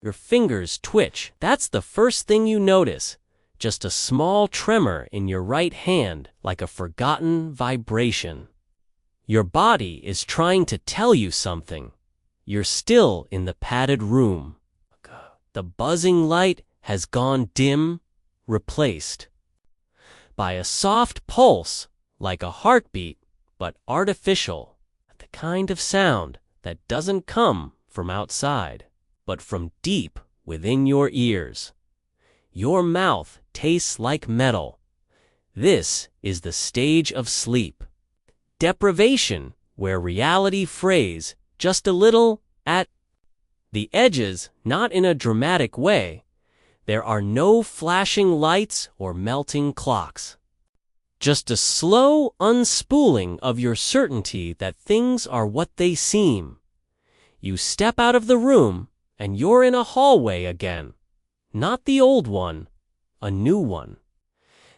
Your fingers twitch. That's the first thing you notice. Just a small tremor in your right hand, like a forgotten vibration. Your body is trying to tell you something. You're still in the padded room. The buzzing light has gone dim, replaced by a soft pulse, like a heartbeat, but artificial. The kind of sound that doesn't come from outside, but from deep within your ears. Your mouth tastes like metal. This is the stage of sleep. Deprivation, where reality frays just a little at the edges, not in a dramatic way. There are no flashing lights or melting clocks. Just a unspooling unspooling of your certainty that things are what they seem. You step out of the room, and you're in a hallway again. Not the old one, a new one.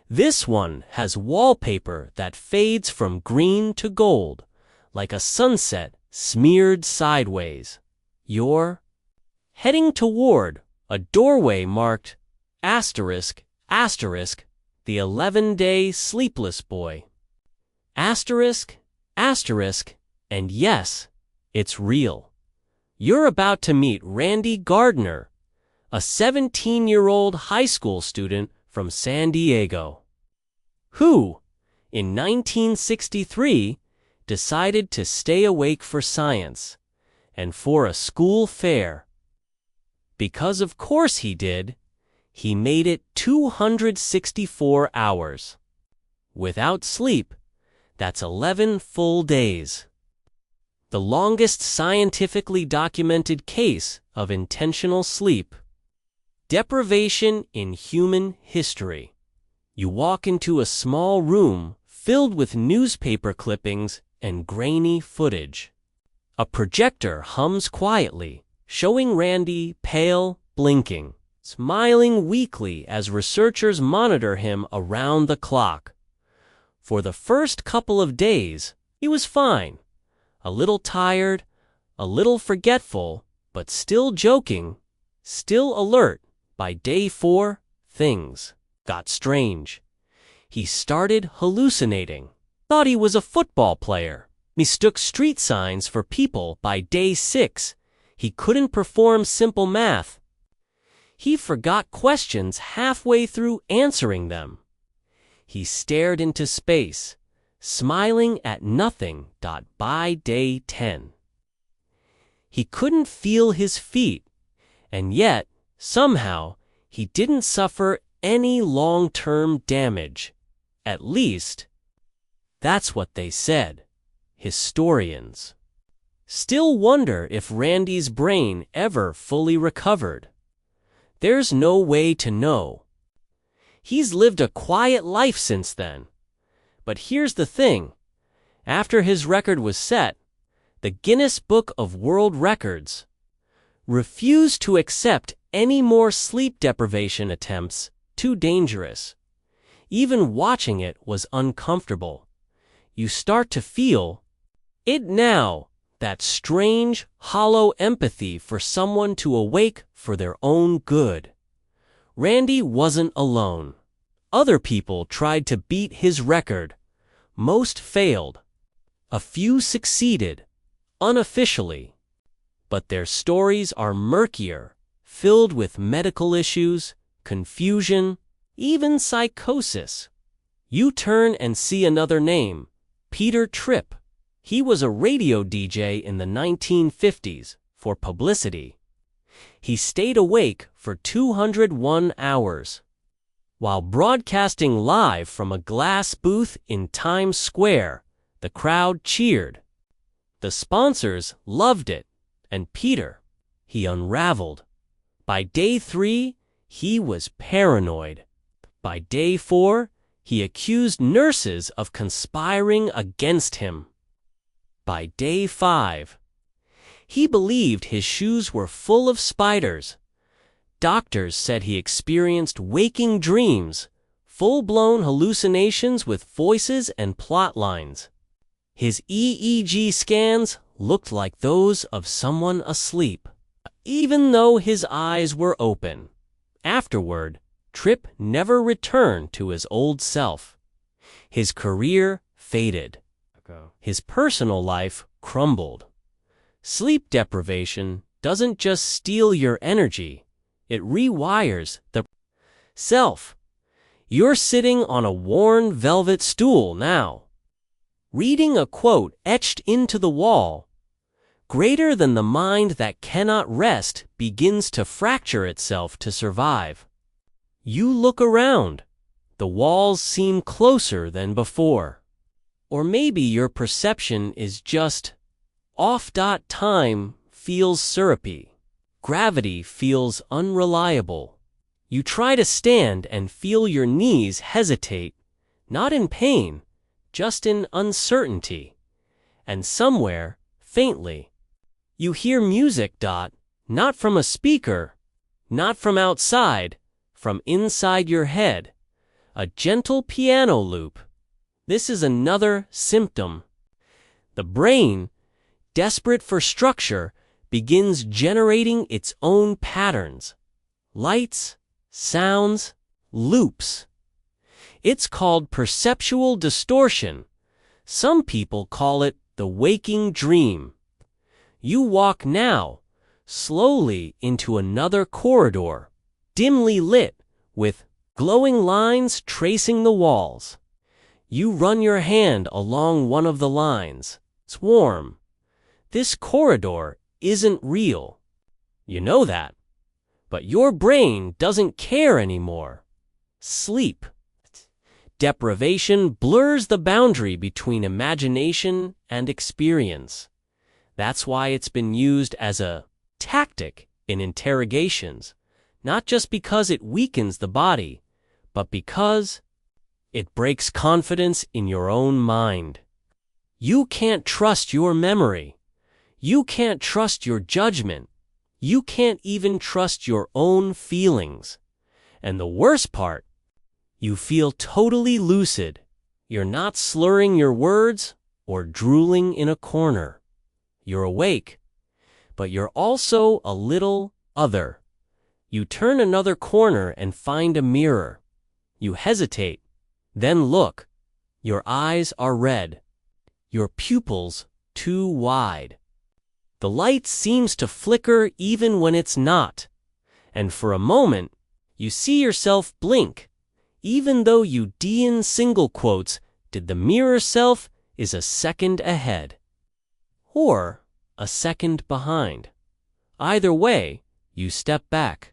This one has wallpaper that fades from green to gold, like a sunset smeared sideways. You're heading toward a doorway marked asterisk, asterisk, the 11-day sleepless boy. Asterisk, asterisk, and yes, it's real. You're about to meet Randy Gardner, a 17-year-old high school student from San Diego, who, in 1963, decided to stay awake for science and for a school fair. Because of course he did, he made it 264 hours. Without sleep, that's 11 full days. The longest scientifically documented case of intentional sleep. Deprivation in human history. You walk into a small room filled with newspaper clippings and grainy footage. A projector hums quietly, showing Randy pale, blinking, smiling weakly as researchers monitor him around the clock. For the first couple of days, he was fine. A little tired, a little forgetful, but still joking, still alert. By day 4, things got strange. He started hallucinating. Thought he was a football player. Mistook street signs for people. By day 6, he couldn't perform simple math. He forgot questions halfway through answering them. He stared into space, smiling at nothing. By day 10, he couldn't feel his feet, and yet, somehow, he didn't suffer any long-term damage. At least, that's what they said. Historians still wonder if Randy's brain ever fully recovered. There's no way to know. He's lived a quiet life since then. But here's the thing. After his record was set, the Guinness Book of World Records refused to accept any more sleep deprivation attempts. Too dangerous. Even watching it was uncomfortable. You start to feel it now, that strange, hollow empathy for someone to awake for their own good. Randy wasn't alone. Other people tried to beat his record. Most failed. A few succeeded, unofficially. But their stories are murkier, filled with medical issues, confusion, even psychosis. You turn and see another name, Peter Tripp. He was a radio DJ in the 1950s for publicity. He stayed awake for 201 hours. While broadcasting live from a glass booth in Times Square, the crowd cheered. The sponsors loved it, and Peter, he unraveled. By day 3, he was paranoid. By day 4, he accused nurses of conspiring against him. By day 5, he believed his shoes were full of spiders. Doctors said he experienced waking dreams, full-blown hallucinations with voices and plot lines. His EEG scans looked like those of someone asleep. even though his eyes were open. Afterward, Tripp never returned to his old self. His career faded. His personal life crumbled. Sleep deprivation doesn't just steal your energy, it rewires the self. You're sitting on a worn velvet stool now, reading a quote etched into the wall. Greater than the mind that cannot rest begins to fracture itself to survive. You look around. The walls seem closer than before. Or maybe your perception is just off. Time feels syrupy. Gravity feels unreliable. You try to stand and feel your knees hesitate, not in pain, just in uncertainty. And somewhere, faintly, you hear music. Not from a speaker, not from outside, from inside your head. A gentle piano loop. This is another symptom. The brain, desperate for structure, begins generating its own patterns. Lights, sounds, loops. It's called perceptual distortion. Some people call it the waking dream. You walk now, slowly into another corridor, dimly lit, with glowing lines tracing the walls. You run your hand along one of the lines. It's warm. This corridor isn't real. You know that. But your brain doesn't care anymore. Sleep deprivation blurs the boundary between imagination and experience. That's why it's been used as a tactic in interrogations, not just because it weakens the body, but because it breaks confidence in your own mind. You can't trust your memory. You can't trust your judgment. You can't even trust your own feelings. And the worst part, you feel totally lucid. You're not slurring your words or drooling in a corner. You're awake, but you're also a little other. You turn another corner and find a mirror. You hesitate, then look. Your eyes are red. Your pupils too wide. The light seems to flicker even when it's not. And for a moment, you see yourself blink. Even though you in single quotes, did the mirror self is a second ahead. Or a second behind. Either way, you step back.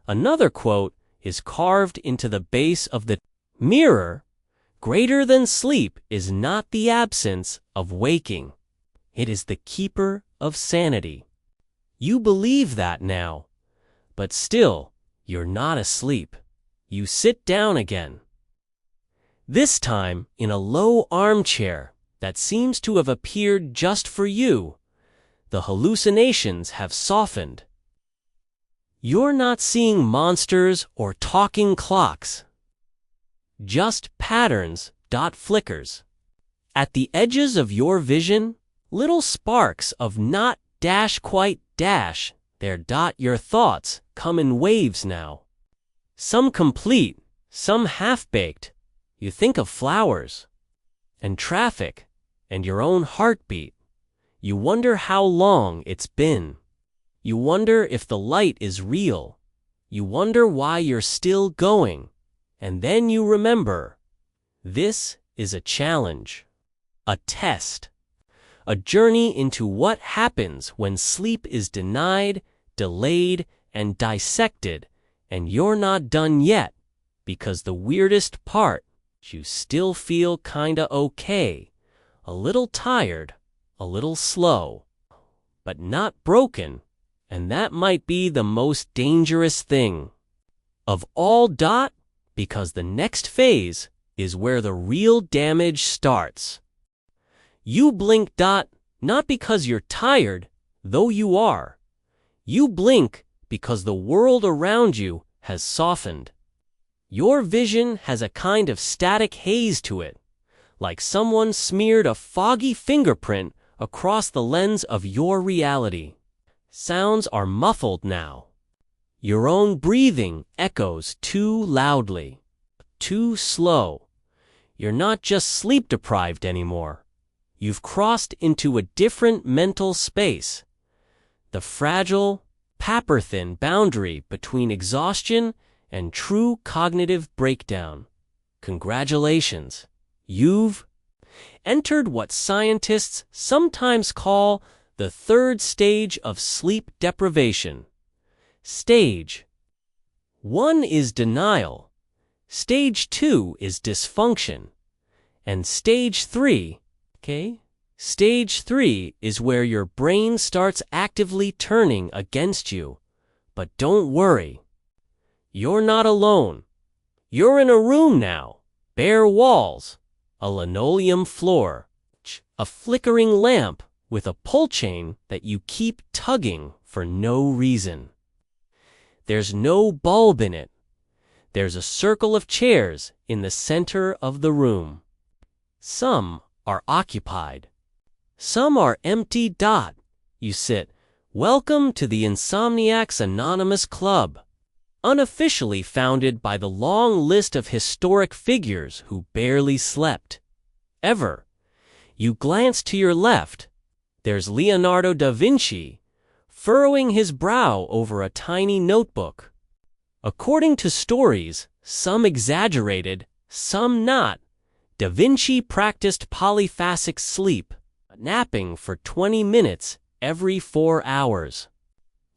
Another quote is carved into the base of the mirror. Greater than sleep is not the absence of waking. It is the keeper of sanity. You believe that now, but still, you're not asleep. You sit down again. This time in a low armchair that seems to have appeared just for you. The hallucinations have softened. You're not seeing monsters or talking clocks. Just patterns. Flickers. At the edges of your vision, little sparks of not quite there. Your thoughts come in waves now. Some complete, some half-baked. You think of flowers and traffic and your own heartbeat. You wonder how long it's been. You wonder if the light is real. You wonder why you're still going. And then you remember. This is a challenge. A test. A journey into what happens when sleep is denied, delayed, and dissected, and you're not done yet, because the weirdest part, you still feel kinda okay, a little tired, a little slow, but not broken. And that might be the most dangerous thing of all. Because the next phase is where the real damage starts. You blink. Not because you're tired, though you are. You blink because the world around you has softened. Your vision has a kind of static haze to it, like someone smeared a foggy fingerprint across the lens of your reality. Sounds are muffled now. Your own breathing echoes too loudly, too slow. You're not just sleep-deprived anymore. You've crossed into a different mental space. The fragile, paper-thin boundary between exhaustion and true cognitive breakdown. Congratulations. You've entered what scientists sometimes call the third stage of sleep deprivation. Stage 1 is denial. Stage 2 is dysfunction. And Stage 3, Stage 3 is where your brain starts actively turning against you. But don't worry. You're not alone. You're in a room now. Bare walls, a linoleum floor, a flickering lamp with a pull chain that you keep tugging for no reason. There's no bulb in it. There's a circle of chairs in the center of the room. Some are occupied. Some are empty. You sit. Welcome to the Insomniacs Anonymous Club, unofficially founded by the long list of historic figures who barely slept. Ever. You glance to your left. There's Leonardo da Vinci, furrowing his brow over a tiny notebook. According to stories, some exaggerated, some not, Da Vinci practiced polyphasic sleep, napping for 20 minutes every 4 hours.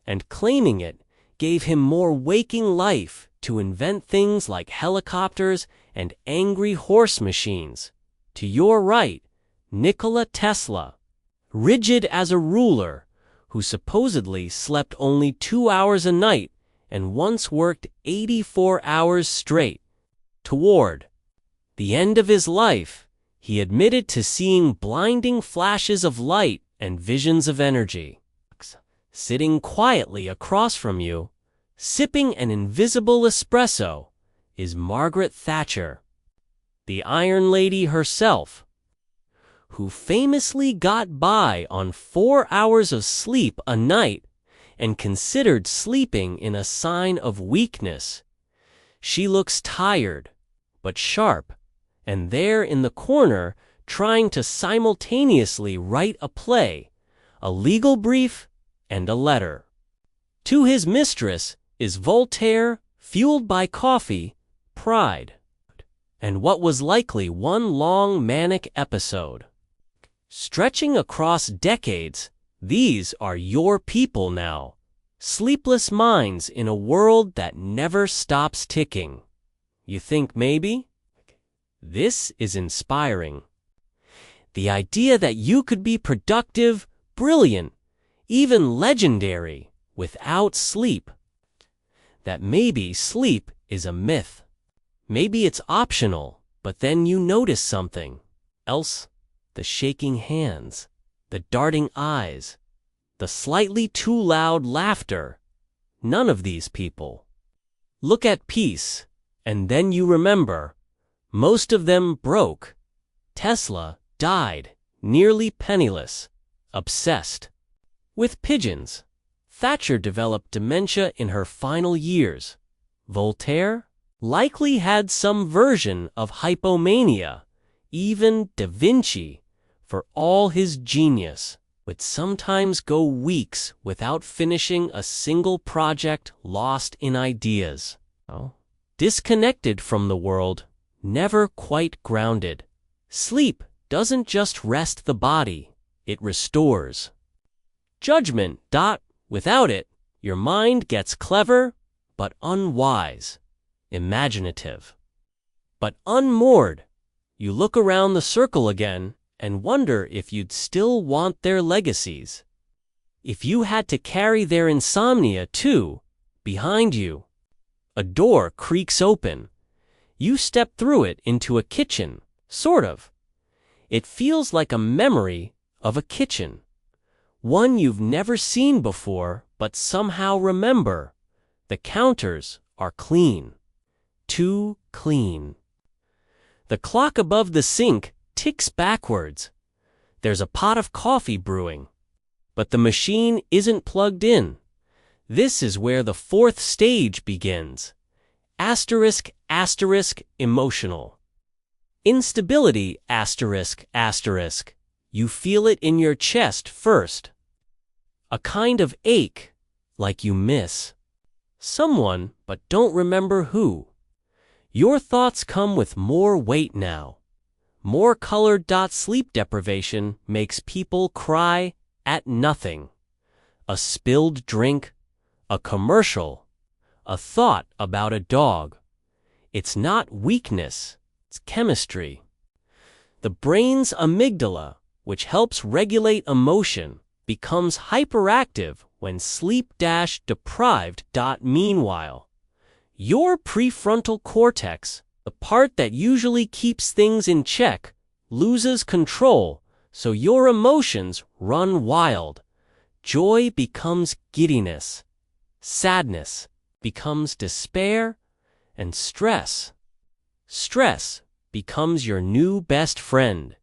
And claiming it gave him more waking life to invent things like helicopters and angry horse machines. To your right, Nikola Tesla, rigid as a ruler, who supposedly slept only 2 hours a night and once worked 84 hours straight. Toward the end of his life, he admitted to seeing blinding flashes of light and visions of energy. Sitting quietly across from you, sipping an invisible espresso, is Margaret Thatcher, the Iron Lady herself, who famously got by on 4 hours of sleep a night and considered sleeping in a sign of weakness. She looks tired, but sharp, and there in the corner trying to simultaneously write a play, a legal brief, and a letter. To his mistress is Voltaire, fueled by coffee, pride, and what was likely one long manic episode. Stretching across decades, these are your people now, sleepless minds in a world that never stops ticking. You think maybe? This is inspiring. The idea that you could be productive, brilliant, even legendary without sleep. That maybe sleep is a myth. Maybe it's optional, but then you notice something else. The shaking hands, the darting eyes, the slightly too loud laughter. None of these people. Look at peace, and then you remember. Most of them broke. Tesla died, nearly penniless, obsessed with pigeons. Thatcher developed dementia in her final years. Voltaire likely had some version of hypomania. Even Da Vinci, for all his genius, would sometimes go weeks without finishing a single project, lost in ideas. Disconnected from the world, never quite grounded. Sleep doesn't just rest the body, it restores. Judgment. Without it, your mind gets clever, but unwise, imaginative, but unmoored. You look around the circle again and wonder if you'd still want their legacies. If you had to carry their insomnia too, behind you. A door creaks open. You step through it into a kitchen, sort of. It feels like a memory of a kitchen. One you've never seen before, but somehow remember. The counters are clean. Too clean. The clock above the sink ticks backwards. There's a pot of coffee brewing. but the machine isn't plugged in. This is where the fourth stage begins. Asterisk, asterisk, emotional. Instability, asterisk, asterisk. You feel it in your chest first. A kind of ache, like you miss someone but don't remember who. Your thoughts come with more weight now. More colored. Sleep deprivation makes people cry at nothing. A spilled drink, a commercial, a thought about a dog. It's not weakness, it's chemistry. The brain's amygdala, which helps regulate emotion, becomes hyperactive when sleep-deprived. Meanwhile, your prefrontal cortex, the part that usually keeps things in check, loses control, so your emotions run wild. Joy becomes giddiness. Sadness becomes despair, and stress becomes your new best friend.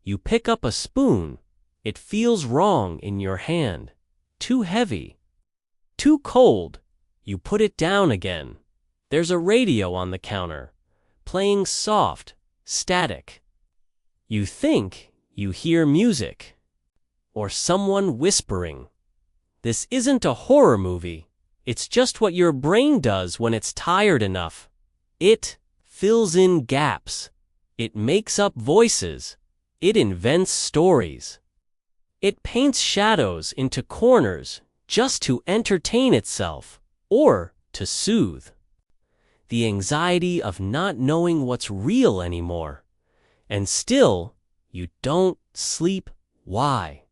You pick up a spoon, it feels wrong in your hand, too heavy, too cold. You put it down again. There's a radio on the counter, playing soft, static. You think you hear music, or someone whispering. This isn't a horror movie. It's just what your brain does when it's tired enough. It fills in gaps. It makes up voices. It invents stories. It paints shadows into corners just to entertain itself or to soothe the anxiety of not knowing what's real anymore. And still, you don't sleep. Why?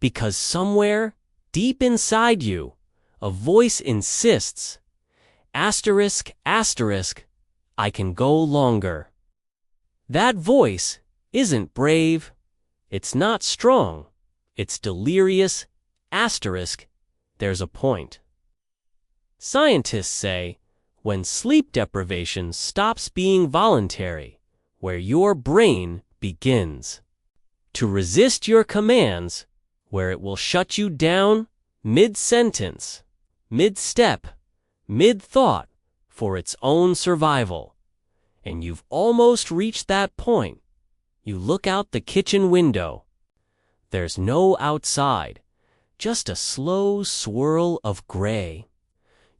Because somewhere deep inside you, a voice insists, asterisk, asterisk, I can go longer. That voice isn't brave. It's not strong. It's delirious. Asterisk, there's a point. Scientists say, when sleep deprivation stops being voluntary, where your brain begins to resist your commands, where it will shut you down mid-sentence, mid-step, mid-thought for its own survival. And you've almost reached that point. You look out the kitchen window. There's no outside, just a slow swirl of gray.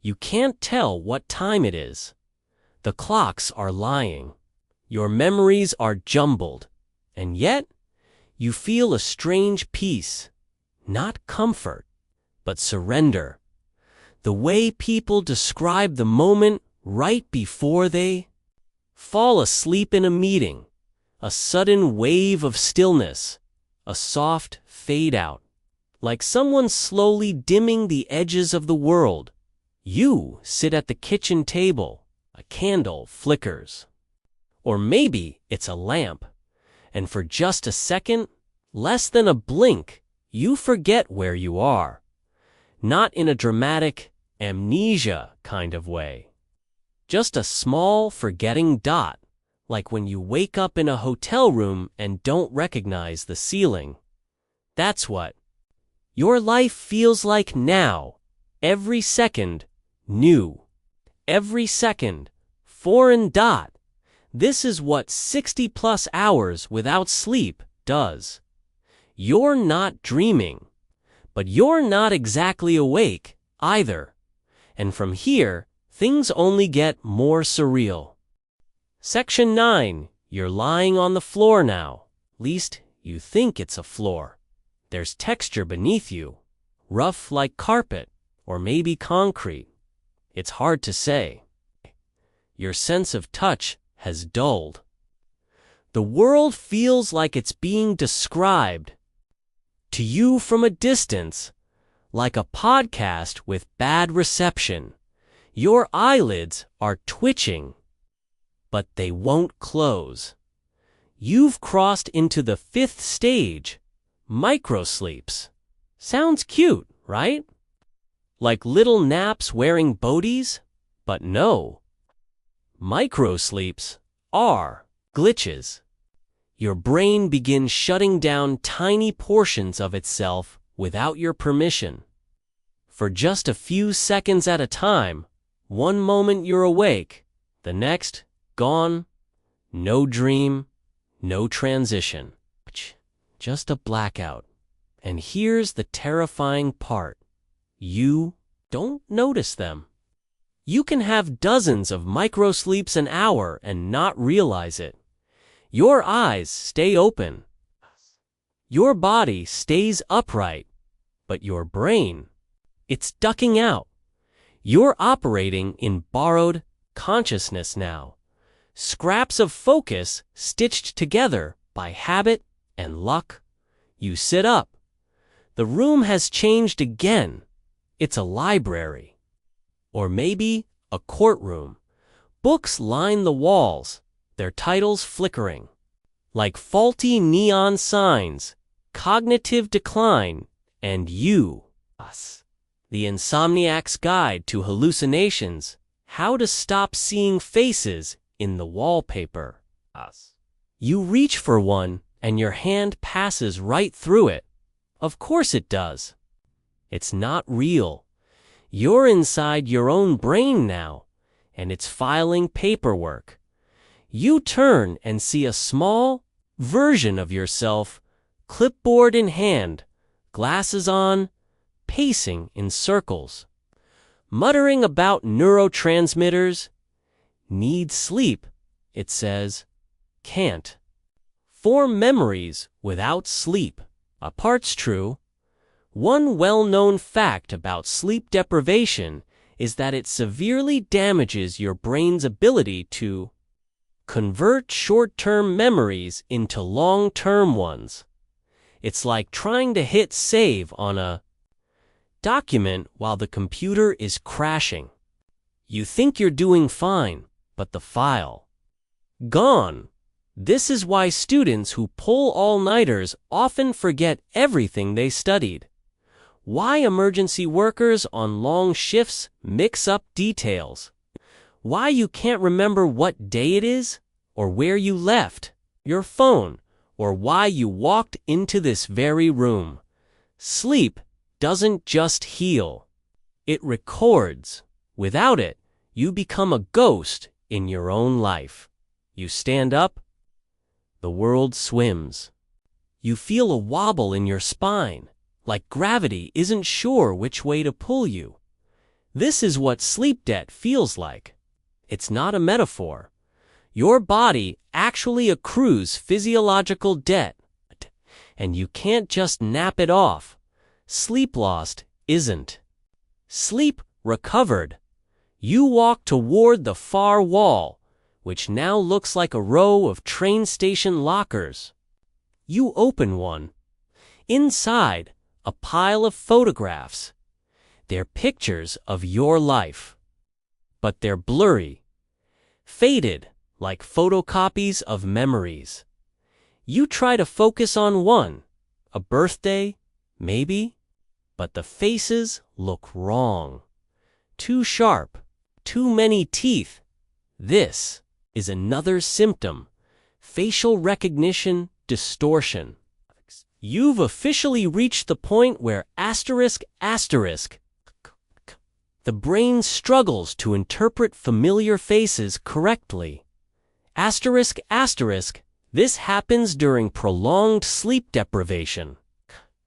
You can't tell what time it is. The clocks are lying. Your memories are jumbled. And yet, you feel a strange peace, not comfort, but surrender. The way people describe the moment right before they fall asleep in a meeting, a sudden wave of stillness, a soft fade out, like someone slowly dimming the edges of the world. You sit at the kitchen table, a candle flickers. Or maybe it's a lamp, and for just a second, less than a blink, you forget where you are. Not in a dramatic amnesia kind of way. Just a small forgetting dot, like when you wake up in a hotel room and don't recognize the ceiling. That's what your life feels like now. Every second, new. Every second, foreign. This is what 60+ hours without sleep does. You're not dreaming, but you're not exactly awake either. And from here, things only get more surreal. Section 9. You're lying on the floor now. Least you think it's a floor. There's texture beneath you, rough like carpet, or maybe concrete. It's hard to say. Your sense of touch has dulled. The world feels like it's being described to you from a distance, like a podcast with bad reception. Your eyelids are twitching, but they won't close. You've crossed into the 5th stage, microsleeps. Sounds cute, right? Like little naps wearing boaties? But no. Microsleeps are glitches. Your brain begins shutting down tiny portions of itself without your permission. For just a few seconds at a time, one moment you're awake, the next, gone, no dream, no transition. Just a blackout. And here's the terrifying part. You don't notice them. You can have dozens of microsleeps an hour and not realize it. Your eyes stay open. Your body stays upright, but your brain, it's ducking out. You're operating in borrowed consciousness now. Scraps of focus stitched together by habit and luck. You sit up. The room has changed again. It's a library. Or maybe a courtroom. Books line the walls, their titles flickering. Like faulty neon signs, cognitive decline, and you, us. The Insomniac's Guide to Hallucinations, How to Stop Seeing Faces in the Wallpaper, us. You reach for one, and your hand passes right through it. Of course it does. It's not real. You're inside your own brain now, and it's filing paperwork. You turn and see a small version of yourself, clipboard in hand, glasses on, pacing in circles, muttering about neurotransmitters. Need sleep, it says. Can't. Form memories without sleep. A part's true. One well-known fact about sleep deprivation is that it severely damages your brain's ability to convert short-term memories into long-term ones. It's like trying to hit save on a document while the computer is crashing. You think you're doing fine, but the file gone. This is why students who pull all-nighters often forget everything they studied. Why emergency workers on long shifts mix up details. Why you can't remember what day it is, or where you left your phone, or why you walked into this very room. Sleep doesn't just heal. It records. Without it, you become a ghost in your own life. You stand up, the world swims. You feel a wobble in your spine, like gravity isn't sure which way to pull you. This is what sleep debt feels like. It's not a metaphor. Your body actually accrues physiological debt, and you can't just nap it off. Sleep lost isn't. Sleep recovered. You walk toward the far wall, which now looks like a row of train station lockers. You open one. Inside, a pile of photographs. They're pictures of your life. But they're blurry, faded, like photocopies of memories. You try to focus on one, a birthday, maybe, but the faces look wrong. Too sharp, too many teeth. This is another symptom, facial recognition distortion. You've officially reached the point where the brain struggles to interpret familiar faces correctly. This happens during prolonged sleep deprivation,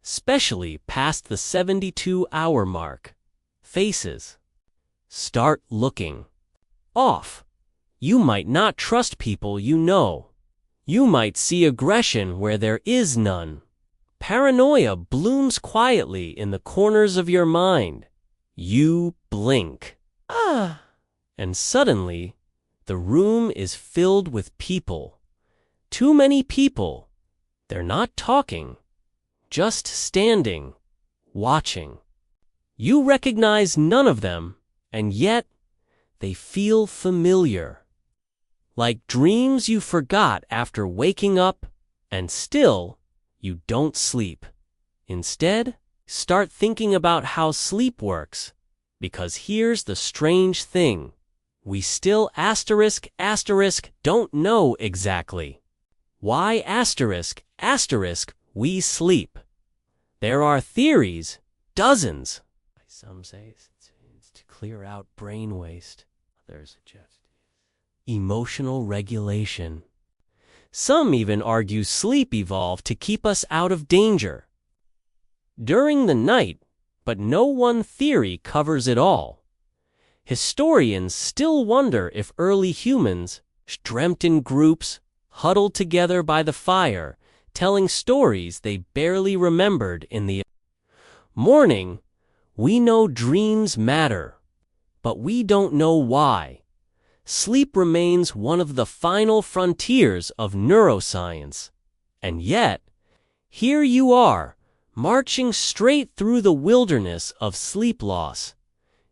especially past the 72-hour mark. Faces start looking off. You might not trust people you know. You might see aggression where there is none. Paranoia blooms quietly in the corners of your mind. You blink. And suddenly, the room is filled with people. Too many people. They're not talking, just standing, watching. You recognize none of them, and yet they feel familiar. Like dreams you forgot after waking up, and still you don't sleep. Instead, start thinking about how sleep works, because here's the strange thing. We still don't know exactly why we sleep. There are theories, dozens. Some say it's to clear out brain waste. Others suggest emotional regulation. Some even argue sleep evolved to keep us out of danger during the night, but no one theory covers it all. Historians still wonder if early humans dreamt in groups, huddled together by the fire, telling stories they barely remembered in the morning. We know dreams matter, but we don't know why. Sleep remains one of the final frontiers of neuroscience. And yet, here you are, marching straight through the wilderness of sleep loss.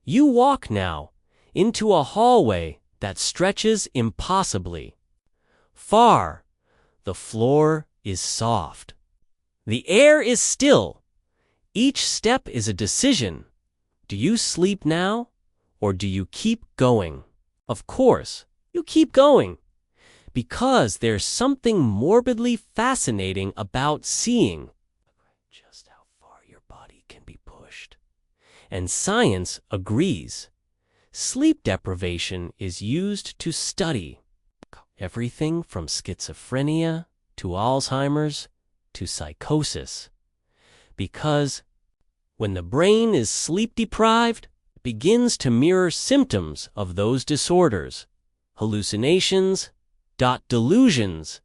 You walk now into a hallway that stretches impossibly far. The floor is soft. The air is still. Each step is a decision. Do you sleep now, or do you keep going? Of course, you keep going, because there's something morbidly fascinating about seeing just how far your body can be pushed. And science agrees. Sleep deprivation is used to study everything from schizophrenia to Alzheimer's to psychosis. Because when the brain is sleep deprived, it begins to mirror symptoms of those disorders: hallucinations, delusions,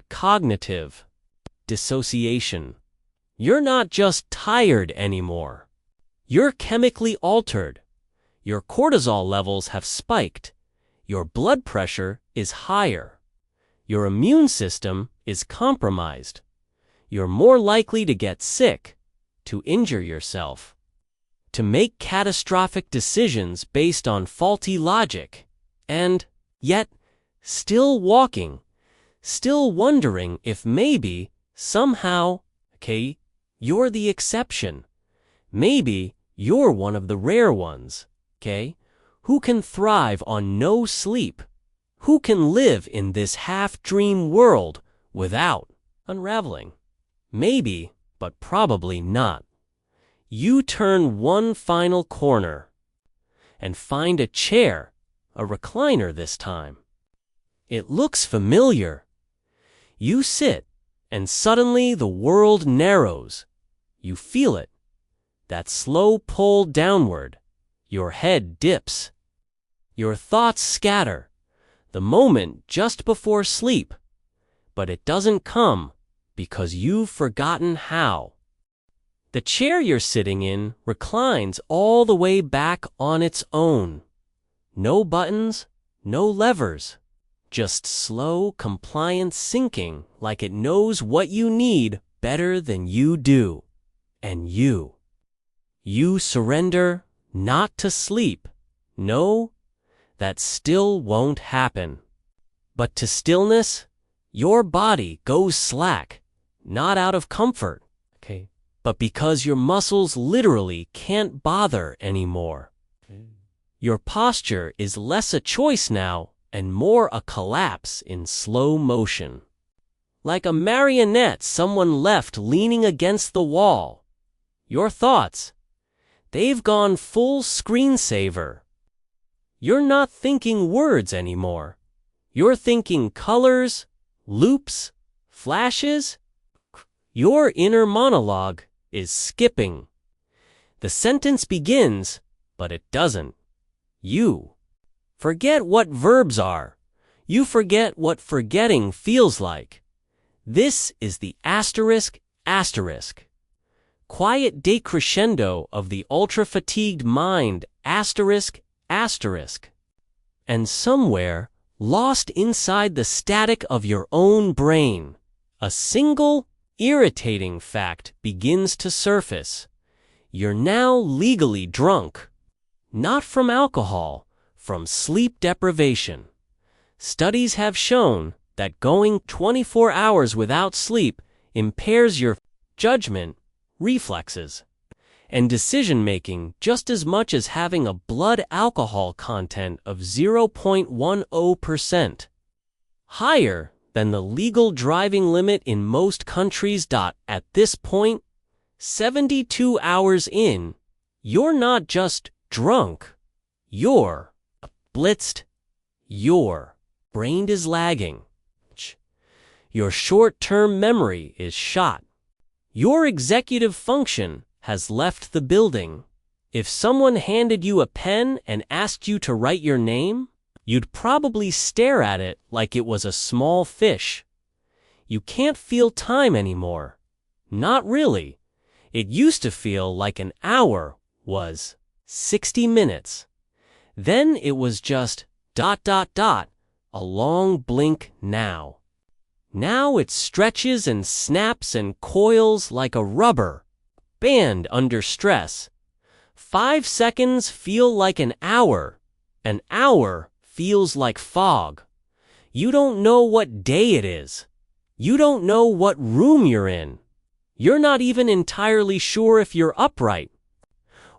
cognitive dissociation. You're not just tired anymore. You're chemically altered. Your cortisol levels have spiked. Your blood pressure is higher. Your immune system is compromised. You're more likely to get sick, to injure yourself, to make catastrophic decisions based on faulty logic, and yet still walking, still wondering if maybe, somehow, you're the exception. Maybe you're one of the rare ones, who can thrive on no sleep, who can live in this half-dream world without unraveling. Maybe, but probably not. You turn one final corner and find a chair, a recliner this time. It looks familiar. You sit, and suddenly the world narrows. You feel it. That slow pull downward. Your head dips. Your thoughts scatter. The moment just before sleep. But it doesn't come because you've forgotten how. The chair you're sitting in reclines all the way back on its own. No buttons, no levers. Just slow, compliant sinking like it knows what you need better than you do. And you surrender not to sleep. No, that still won't happen. But to stillness, your body goes slack, not out of comfort, but because your muscles literally can't bother anymore. Your posture is less a choice now and more a collapse in slow motion. Like a marionette someone left leaning against the wall. Your thoughts, they've gone full screensaver. You're not thinking words anymore. You're thinking colors, loops, flashes. Your inner monologue is skipping. The sentence begins, but it doesn't. You forget what verbs are. You forget what forgetting feels like. This is the asterisk. Quiet decrescendo of the ultra-fatigued mind, asterisk. And somewhere, lost inside the static of your own brain, a single, irritating fact begins to surface. You're now legally drunk. Not from alcohol, from sleep deprivation. Studies have shown that going 24 hours without sleep impairs your judgment, reflexes, and decision-making just as much as having a blood alcohol content of 0.10%. Higher than the legal driving limit in most countries. At this point, 72 hours in, you're not just drunk, you're blitzed, your brain is lagging, your short-term memory is shot, your executive function has left the building. If someone handed you a pen and asked you to write your name, you'd probably stare at it like it was a small fish. You can't feel time anymore. Not really. It used to feel like an hour was 60 minutes. Then it was just ... a long blink now. Now it stretches and snaps and coils like a rubber band under stress. 5 seconds feel like an hour feels like fog. You don't know what day it is. You don't know what room you're in. You're not even entirely sure if you're upright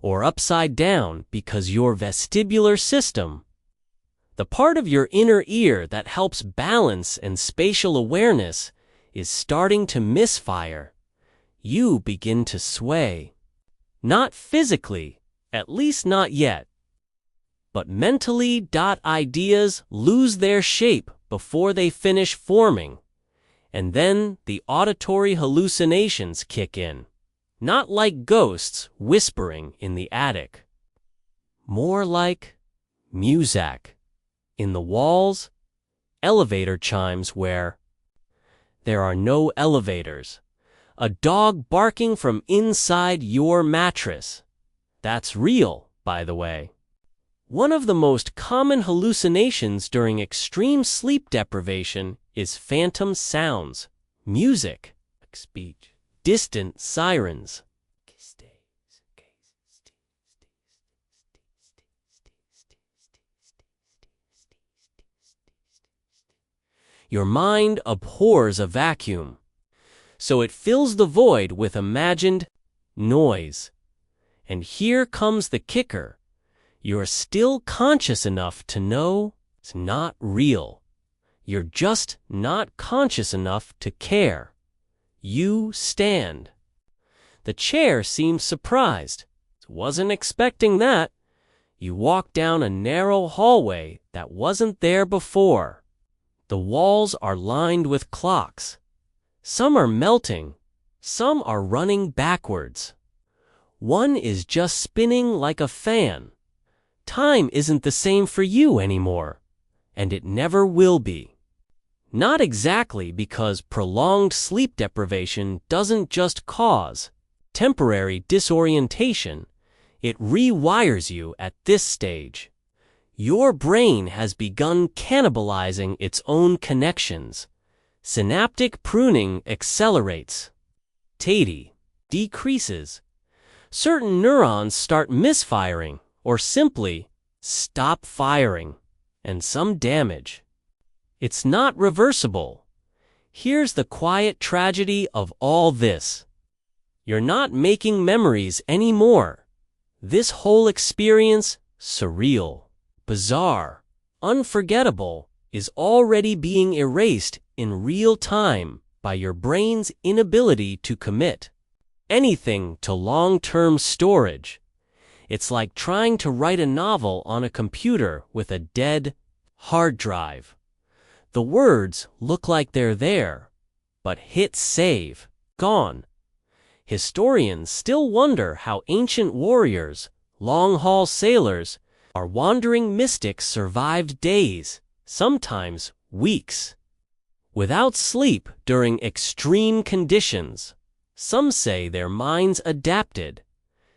or upside down because your vestibular system, the part of your inner ear that helps balance and spatial awareness, is starting to misfire. You begin to sway. Not physically, at least not yet. But mentally. Ideas lose their shape before they finish forming. And then the auditory hallucinations kick in. Not like ghosts whispering in the attic. More like music. In the walls, elevator chimes where there are no elevators. A dog barking from inside your mattress. That's real, by the way. One of the most common hallucinations during extreme sleep deprivation is phantom sounds, music, speech, distant sirens. Your mind abhors a vacuum, so it fills the void with imagined noise. And here comes the kicker. You're still conscious enough to know it's not real. You're just not conscious enough to care. You stand. The chair seems surprised. Wasn't expecting that. You walk down a narrow hallway that wasn't there before. The walls are lined with clocks. Some are melting. Some are running backwards. One is just spinning like a fan. Time isn't the same for you anymore, and it never will be. Not exactly, because prolonged sleep deprivation doesn't just cause temporary disorientation, it rewires you at this stage. Your brain has begun cannibalizing its own connections. Synaptic pruning accelerates. Satiety decreases. Certain neurons start misfiring or simply stop firing, and some damage. It's not reversible. Here's the quiet tragedy of all this. You're not making memories anymore. This whole experience, surreal, bizarre, unforgettable, is already being erased in real time by your brain's inability to commit anything to long-term storage. It's like trying to write a novel on a computer with a dead hard drive. The words look like they're there, but hit save, gone. Historians still wonder how ancient warriors, long-haul sailors, or wandering mystics survived days, sometimes weeks, without sleep during extreme conditions. Some say their minds adapted.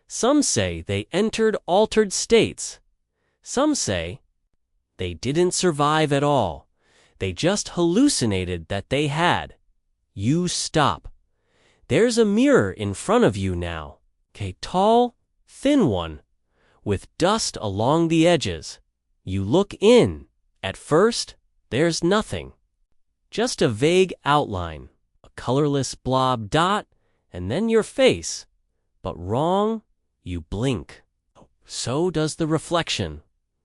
Some say they entered altered states. Some say they didn't survive at all. They just hallucinated that they had. You stop. There's a mirror in front of you now, a tall, thin one, with dust along the edges. You look in. At first, there's nothing. Just a vague outline, a colorless blob dot, and then your face. But wrong, you blink. So does the reflection,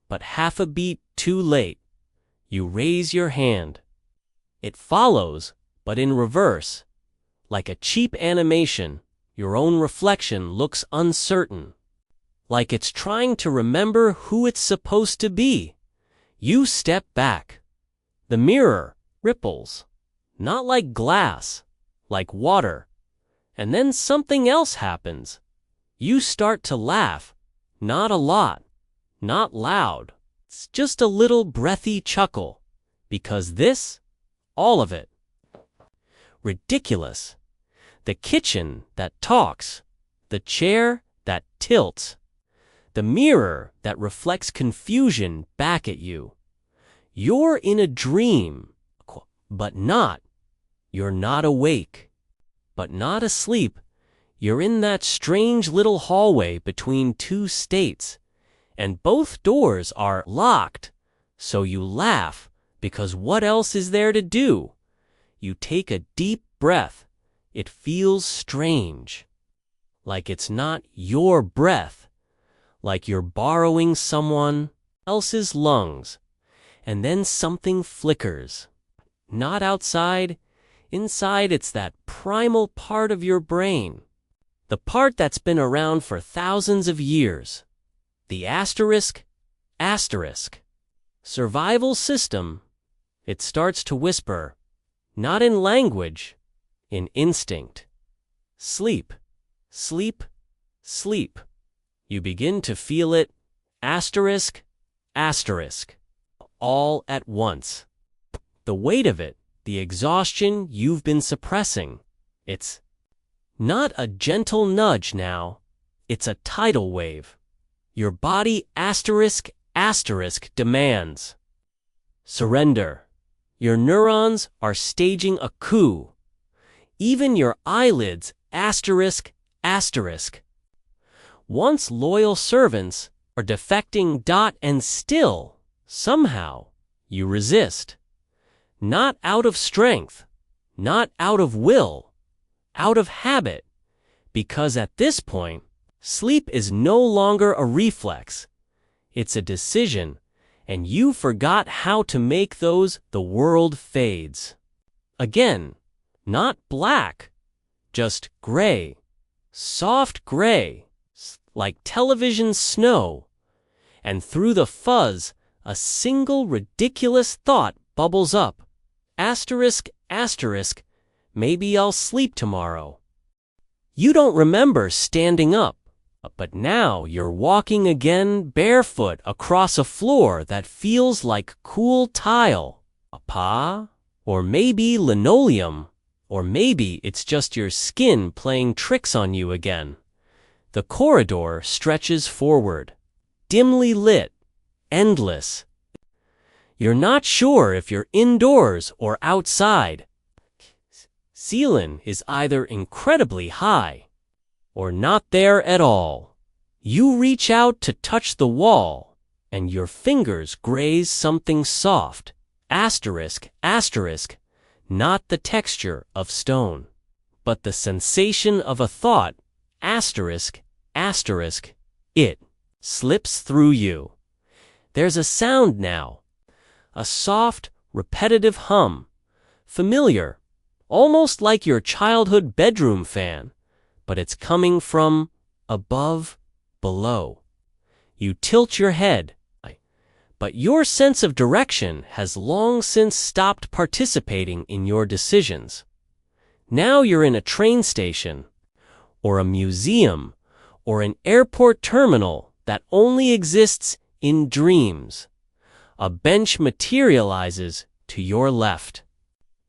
but half a beat too late. You raise your hand. It follows, but in reverse. Like a cheap animation, Your own reflection looks uncertain, like it's trying to remember who it's supposed to be. You step back. The mirror ripples, not like glass, like water. And then something else happens. You start to laugh, not a lot, not loud. It's just a little breathy chuckle, because this, all of it, ridiculous. The kitchen that talks, the chair that tilts, the mirror that reflects confusion back at you. You're in a dream, but not. You're not awake, but not asleep. You're in that strange little hallway between two states, and both doors are locked. So you laugh, because what else is there to do? You take a deep breath. It feels strange, like it's not your breath, like you're borrowing someone else's lungs. And then something flickers. Not outside. Inside, it's that primal part of your brain. The part that's been around for thousands of years. The asterisk. Survival system. It starts to whisper, not in language, in instinct. Sleep, sleep, sleep. You begin to feel it, asterisk, all at once. The weight of it, the exhaustion you've been suppressing. It's not a gentle nudge now. It's a tidal wave. Your body asterisk demands. Surrender. Your neurons are staging a coup. Even your eyelids asterisk. Once loyal servants are defecting. And still, somehow, you resist. Not out of strength, not out of will, out of habit, because at this point, sleep is no longer a reflex. It's a decision, and you forgot how to make those. The world fades. Again, not black, just gray, soft gray, like television snow. And through the fuzz, a single ridiculous thought bubbles up. Asterisk, maybe I'll sleep tomorrow. You don't remember standing up, but now you're walking again barefoot across a floor that feels like cool tile. Or maybe linoleum, or maybe it's just your skin playing tricks on you again. The corridor stretches forward, dimly lit, endless. You're not sure if you're indoors or outside. Ceiling is either incredibly high or not there at all. You reach out to touch the wall, and your fingers graze something soft. Asterisk, not the texture of stone, but the sensation of a thought. Asterisk, it slips through you. There's a sound now. A soft, repetitive hum. Familiar, almost like your childhood bedroom fan, but it's coming from above, below. You tilt your head, but your sense of direction has long since stopped participating in your decisions. Now you're in a train station, or a museum, or an airport terminal that only exists in dreams. A bench materializes to your left.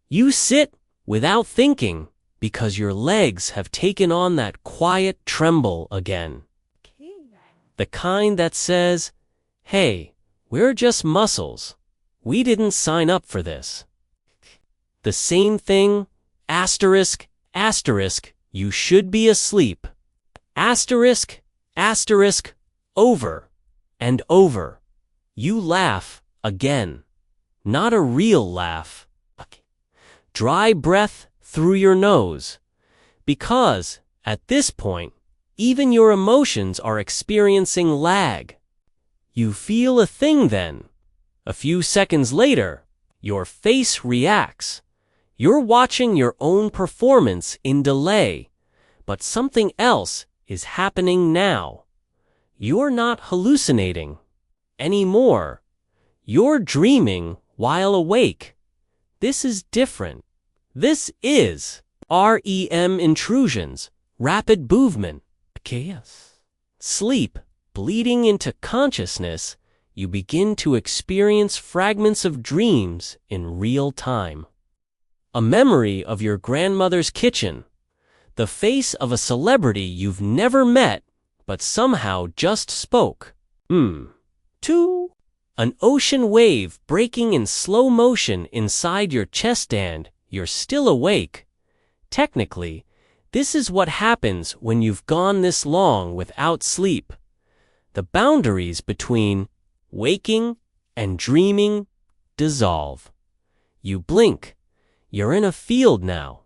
You sit without thinking because your legs have taken on that quiet tremble again. The kind that says, hey, we're just muscles. We didn't sign up for this. The same thing, asterisk, you should be asleep. Asterisk, over and over. You laugh again. Not a real laugh. Dry breath through your nose. Because, at this point, even your emotions are experiencing lag. You feel a thing then. A few seconds later, your face reacts. You're watching your own performance in delay, But something else is happening now. You're not hallucinating anymore. You're dreaming while awake. This is different. This is REM intrusions, rapid movement, chaos. Sleep, bleeding into consciousness, you begin to experience fragments of dreams in real time. A memory of your grandmother's kitchen, the face of a celebrity you've never met but somehow just spoke. Two. An ocean wave breaking in slow motion inside your chest and you're still awake. Technically, this is what happens when you've gone this long without sleep. The boundaries between waking and dreaming dissolve. You blink. You're in a field now.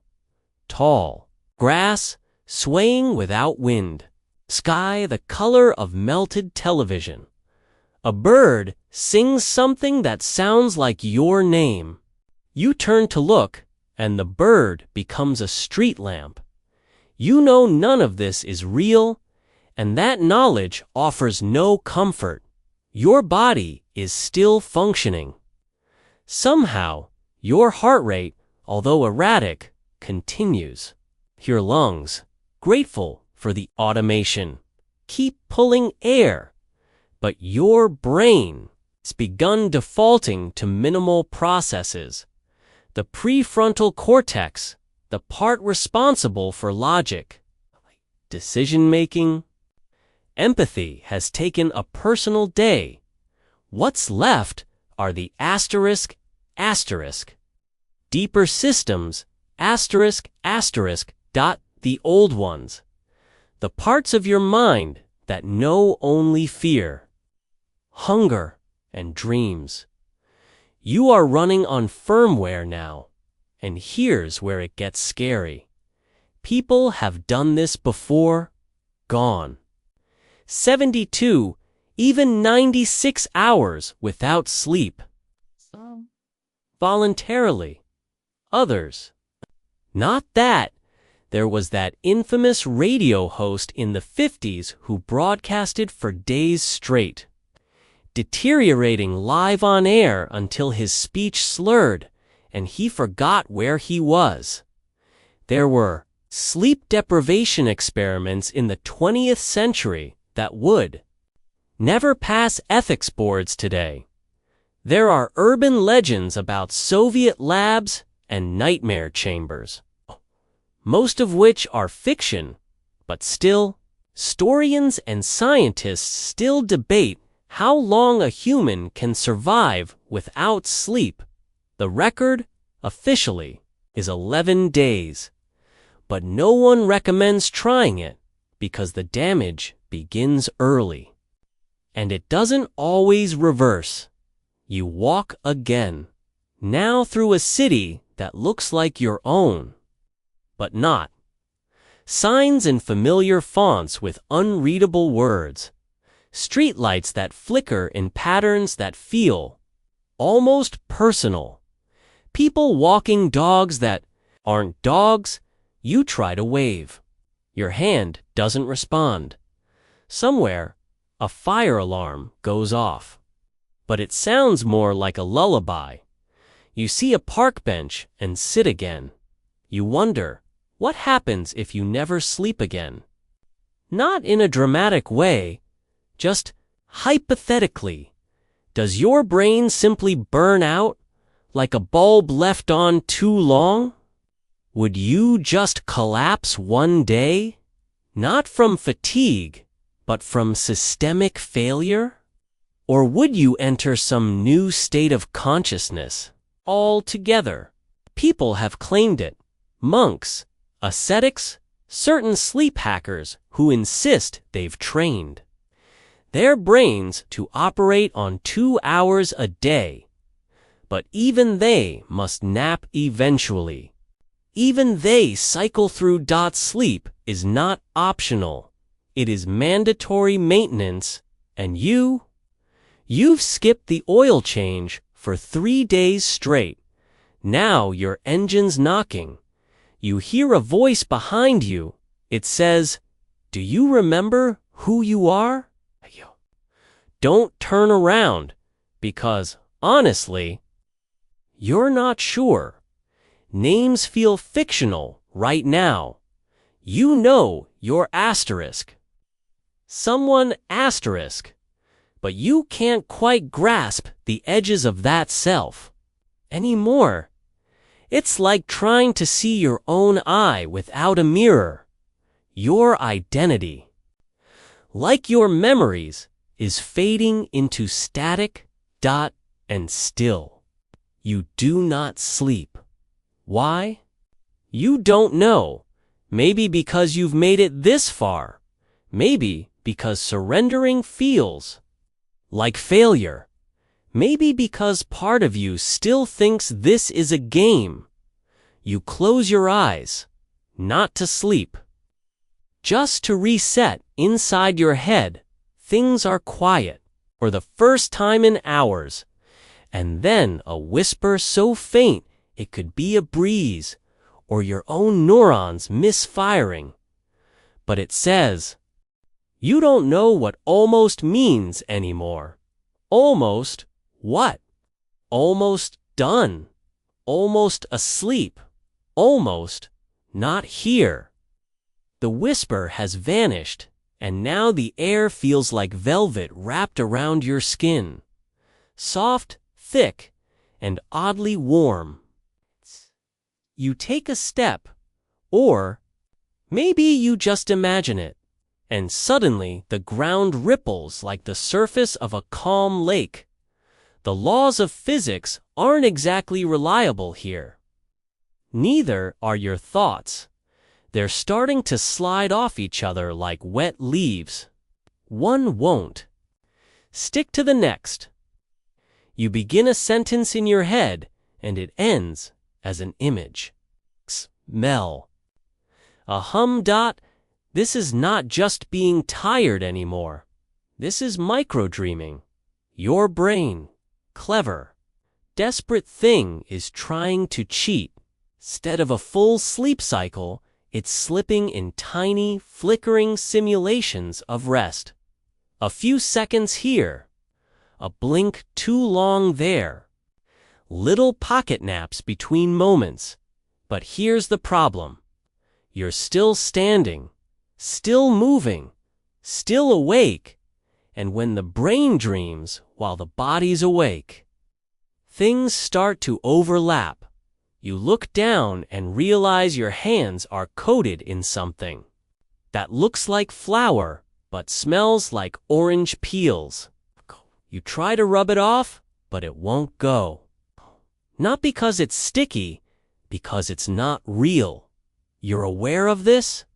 Tall. Grass swaying without wind. Sky the color of melted television. A bird sings something that sounds like your name. You turn to look, and the bird becomes a street lamp. You know none of this is real, and that knowledge offers no comfort. Your body is still functioning. Somehow, your heart rate, although erratic, continues. Your lungs, grateful for the automation, keep pulling air. But your brain has begun defaulting to minimal processes. The prefrontal cortex, the part responsible for logic, decision-making, empathy has taken a personal day. What's left are the asterisk, deeper systems, the old ones. The parts of your mind that know only fear, hunger, and dreams. You are running on firmware now, and here's where it gets scary. People have done this before, gone. 72, even 96 hours without sleep. Some voluntarily. Others. Not that. There was that infamous radio host in the 50s who broadcasted for days straight, deteriorating live on air until his speech slurred and he forgot where he was. There were sleep deprivation experiments in the 20th century that would never pass ethics boards today. There are urban legends about Soviet labs and nightmare chambers, most of which are fiction, but still, historians and scientists still debate how long a human can survive without sleep. The record, officially, is 11 days. But no one recommends trying it because the damage begins early. And it doesn't always reverse. You walk again, now through a city that looks like your own, but not. Signs in familiar fonts with unreadable words. Streetlights that flicker in patterns that feel almost personal. People walking dogs that aren't dogs. You try to wave. Your hand doesn't respond. Somewhere, a fire alarm goes off. But it sounds more like a lullaby. You see a park bench and sit again. You wonder, what happens if you never sleep again? Not in a dramatic way, just hypothetically. Does your brain simply burn out, like a bulb left on too long? Would you just collapse one day? Not from fatigue, but from systemic failure? Or would you enter some new state of consciousness altogether? People have claimed it. Monks, ascetics, certain sleep hackers who insist they've trained their brains to operate on 2 hours a day. But even they must nap eventually. Even they cycle through. Sleep is not optional. It is mandatory maintenance, and you've skipped the oil change for 3 days straight. Now your engine's knocking. You hear a voice behind you. It says, "Do you remember who you are?" Don't turn around, because, honestly, you're not sure. Names feel fictional right now. You know you're asterisk. Someone asterisk. But you can't quite grasp the edges of that self anymore. It's like trying to see your own eye without a mirror. Your identity, like your memories, is fading into static, dot, and still. You do not sleep. Why? You don't know. Maybe because you've made it this far. Maybe because surrendering feels like failure. Maybe because part of you still thinks this is a game. You close your eyes, not to sleep, just to reset inside your head. Things are quiet, for the first time in hours, and then a whisper so faint it could be a breeze, or your own neurons misfiring. But it says, you don't know what almost means anymore. Almost what? Almost done. Almost asleep. Almost not here. The whisper has vanished, and now the air feels like velvet wrapped around your skin. Soft, thick, and oddly warm. You take a step, or maybe you just imagine it, and suddenly the ground ripples like the surface of a calm lake. The laws of physics aren't exactly reliable here. Neither are your thoughts. They're starting to slide off each other like wet leaves. One won't stick to the next. You begin a sentence in your head, and it ends as an image. Smell. A hum dot. This is not just being tired anymore. This is microdreaming. Your brain, clever, desperate thing, is trying to cheat. Instead of a full sleep cycle, it's slipping in tiny, flickering simulations of rest. A few seconds here, a blink too long there. Little pocket naps between moments. But here's the problem. You're still standing, still moving, still awake, and when the brain dreams while the body's awake, things start to overlap. You look down and realize your hands are coated in something that looks like flour but smells like orange peels. You try to rub it off, but it won't go. Not because it's sticky, because it's not real. You're aware of this?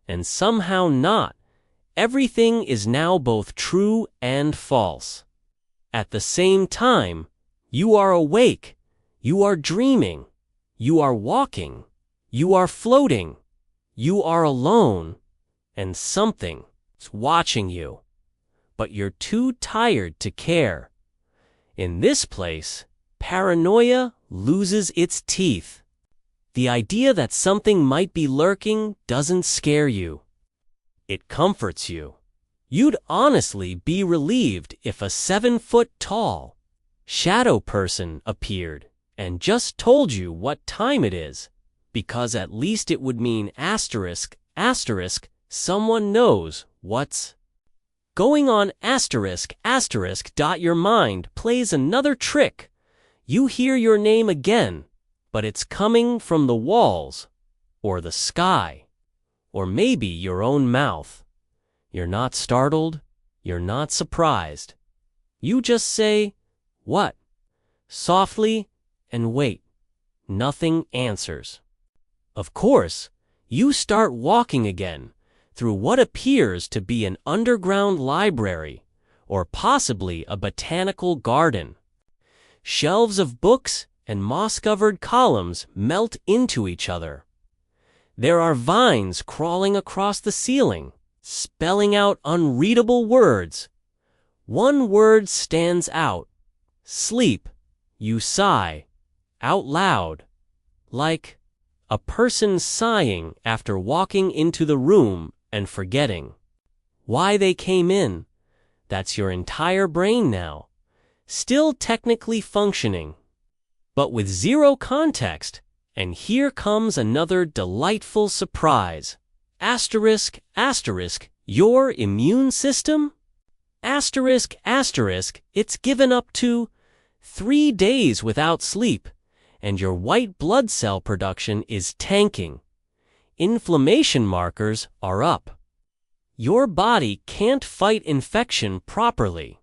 And somehow not. Everything is now both true and false. At the same time, you are awake, you are dreaming, you are walking, you are floating, you are alone, and something's watching you. But you're too tired to care. In this place, paranoia loses its teeth. The idea that something might be lurking doesn't scare you. It comforts you. You'd honestly be relieved if a 7-foot-tall shadow person appeared and just told you what time it is, because at least it would mean asterisk, asterisk, someone knows what's going on asterisk, asterisk. Your mind plays another trick. You hear your name again, but it's coming from the walls, or the sky, or maybe your own mouth. You're not startled, you're not surprised. You just say, "What?" softly, and wait. Nothing answers. Of course, you start walking again through what appears to be an underground library, or possibly a botanical garden. Shelves of books and moss-covered columns melt into each other. There are vines crawling across the ceiling, spelling out unreadable words. One word stands out. Sleep. You sigh, out loud, like, A person sighing after walking into the room and forgetting why they came in. That's your entire brain now, still technically functioning, but with zero context. And here comes another delightful surprise. Asterisk, asterisk, your immune system? Asterisk, asterisk, it's given up to 3 days without sleep, and your white blood cell production is tanking. Inflammation markers are up. Your body can't fight infection properly.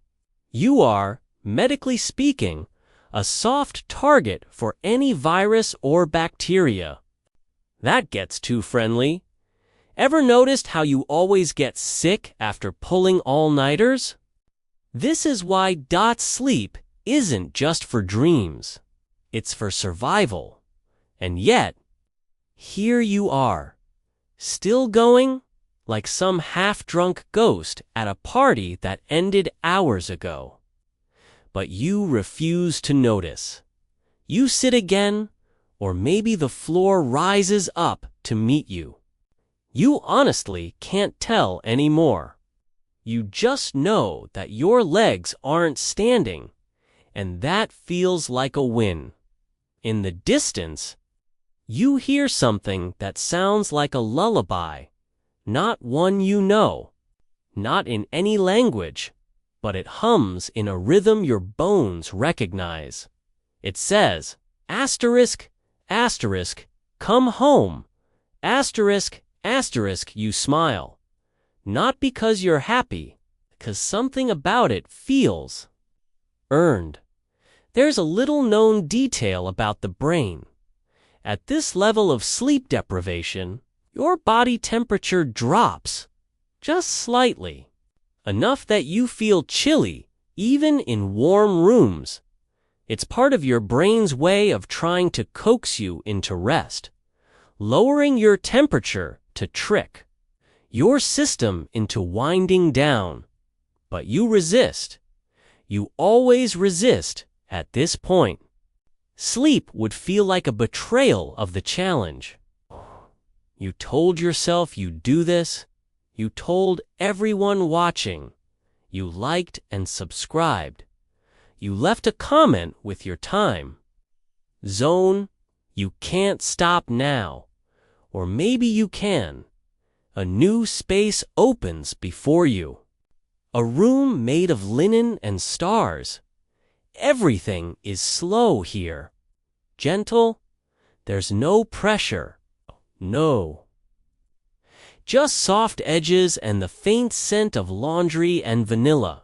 You are, medically speaking, a soft target for any virus or bacteria. That gets too friendly. Ever noticed how you always get sick after pulling all-nighters? This is why sleep isn't just for dreams. It's for survival. And yet, here you are, still going, like some half-drunk ghost at a party that ended hours ago. But you refuse to notice. You sit again, or maybe the floor rises up to meet you. You honestly can't tell anymore. You just know that your legs aren't standing, and that feels like a win. In the distance, you hear something that sounds like a lullaby, not one you know, not in any language, but it hums in a rhythm your bones recognize. It says, asterisk, asterisk, come home, asterisk, asterisk, you smile. Not because you're happy, because something about it feels earned. There's a little-known detail about the brain. At this level of sleep deprivation, your body temperature drops, just slightly, enough that you feel chilly even in warm rooms. It's part of your brain's way of trying to coax you into rest, lowering your temperature to trick your system into winding down. But you resist. You always resist at this point. Sleep would feel like a betrayal of the challenge. You told yourself you'd do this. You told everyone watching. You liked and subscribed. You left a comment with your time zone. You can't stop now. Or maybe you can. A new space opens before you. A room made of linen and stars. Everything is slow here. Gentle. There's no pressure. No. Just soft edges and the faint scent of laundry and vanilla.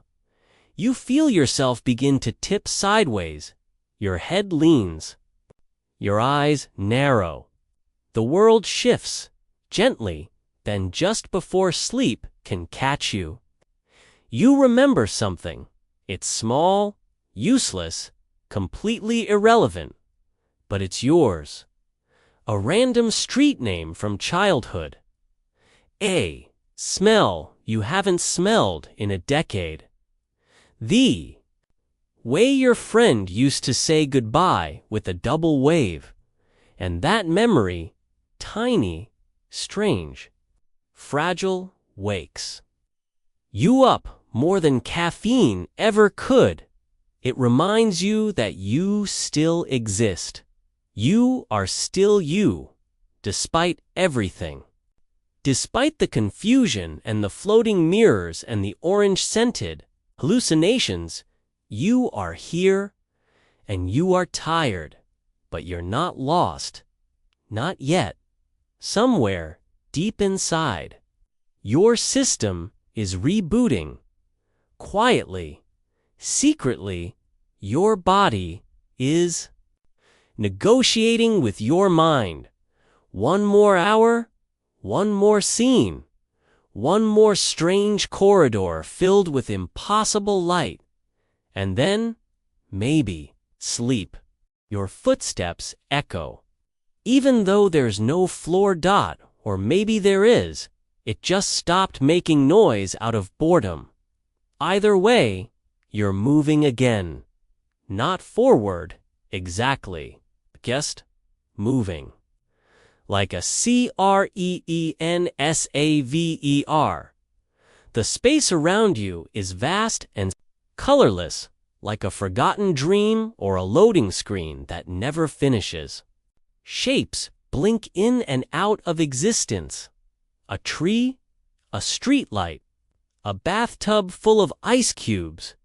You feel yourself begin to tip sideways. Your head leans. Your eyes narrow. The world shifts, gently, then just before sleep can catch you. You remember something. It's small, useless, completely irrelevant, but it's yours. A random street name from childhood. A smell you haven't smelled in a decade. The way your friend used to say goodbye with a double wave. And that memory, tiny, strange, fragile, wakes you up more than caffeine ever could. It reminds you that you still exist. You are still you, despite everything. Despite the confusion and the floating mirrors and the orange-scented hallucinations, you are here and you are tired, but you're not lost. Not yet. Somewhere deep inside, your system is rebooting. Quietly, secretly, your body is negotiating with your mind. One more hour, one more scene, one more strange corridor filled with impossible light, and then, maybe, sleep. Your footsteps echo. Even though there's no floor dot, or maybe there is, it just stopped making noise out of boredom. Either way, you're moving again. Not forward, exactly. Just moving. like a CREENSAVER. The space around you is vast and colorless, like a forgotten dream or a loading screen that never finishes. Shapes blink in and out of existence. A tree, a streetlight, a bathtub full of ice cubes.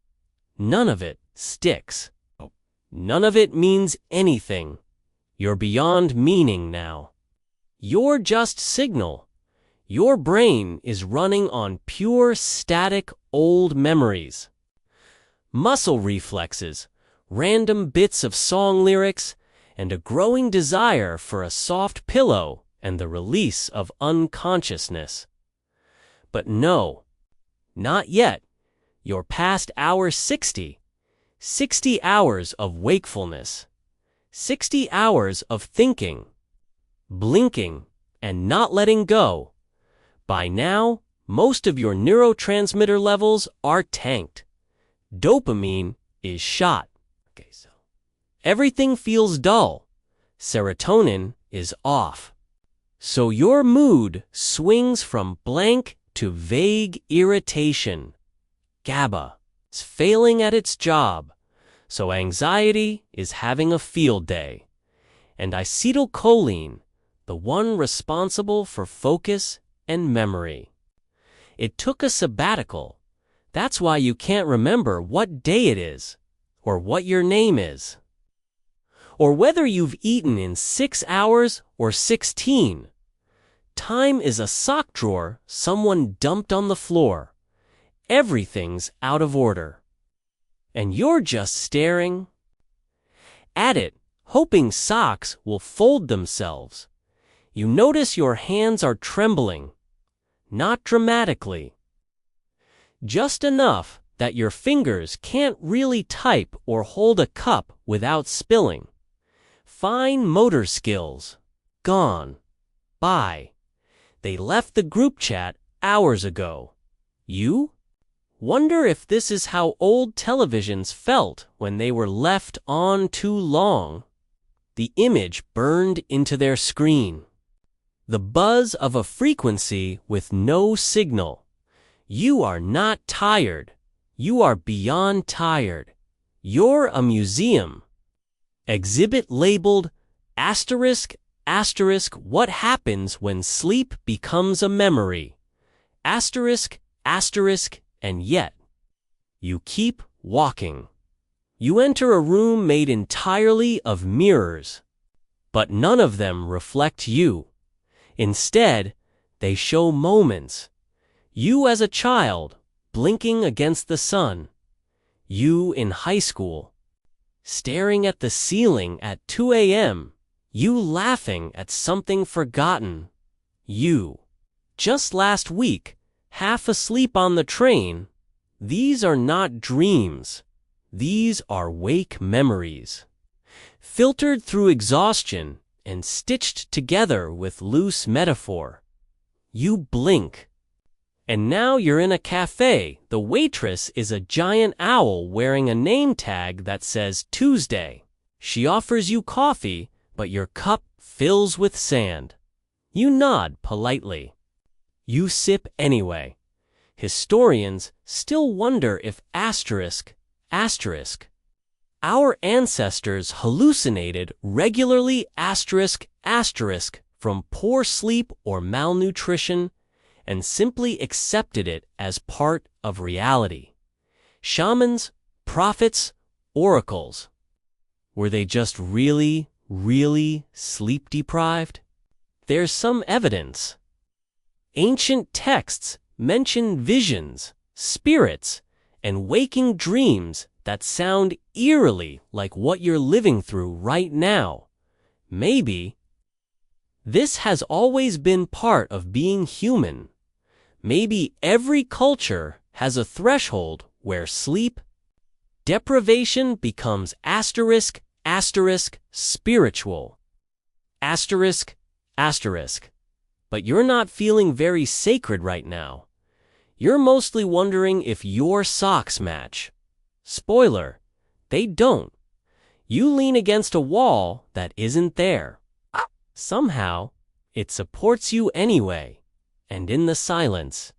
None of it sticks. None of it means anything. You're beyond meaning now. You're just signal. Your brain is running on pure static old memories. Muscle reflexes, random bits of song lyrics, and a growing desire for a soft pillow and the release of unconsciousness. But no, not yet. You're past hour 60. 60 hours of wakefulness. 60 hours of thinking, blinking, and not letting go. By now, most of your neurotransmitter levels are tanked. Dopamine is shot. Everything feels dull. Serotonin is off. So your mood swings from blank to vague irritation. GABA is failing at its job, so anxiety is having a field day. And acetylcholine, the one responsible for focus and memory. It took a sabbatical. That's why you can't remember what day it is, or what your name is, or whether you've eaten in 6 hours or 16. Time is a sock drawer someone dumped on the floor. Everything's out of order. And you're just staring at it, hoping socks will fold themselves. You notice your hands are trembling, not dramatically. Just enough that your fingers can't really type or hold a cup without spilling. Fine motor skills, gone. Bye. They left the group chat hours ago. You? Wonder if this is how old televisions felt when they were left on too long. The image burned into their screen. The buzz of a frequency with no signal. You are not tired. You are beyond tired. You're a museum. Exhibit labeled asterisk, asterisk, what happens when sleep becomes a memory. Asterisk, asterisk, and yet, you keep walking. You enter a room made entirely of mirrors, but none of them reflect you. Instead, they show moments. You as a child, blinking against the sun. You in high school, staring at the ceiling at 2 a.m. You laughing at something forgotten. You, just last week, half asleep on the train. These are not dreams. These are wake memories. Filtered through exhaustion and stitched together with loose metaphor. You blink. And now you're in a cafe. The waitress is a giant owl wearing a name tag that says Tuesday. She offers you coffee, but your cup fills with sand. You nod politely. You sip anyway. Historians still wonder if asterisk, asterisk. Our ancestors hallucinated regularly asterisk, asterisk from poor sleep or malnutrition and simply accepted it as part of reality. Shamans, prophets, oracles. Were they just really, really sleep deprived? There's some evidence. Ancient texts mention visions, spirits, and waking dreams that sound eerily like what you're living through right now. Maybe this has always been part of being human. Maybe every culture has a threshold where sleep deprivation becomes asterisk, asterisk, spiritual. Asterisk, asterisk. But you're not feeling very sacred right now. You're mostly wondering if your socks match. Spoiler, they don't. You lean against a wall that isn't there. Somehow, It supports you anyway, and in the silence,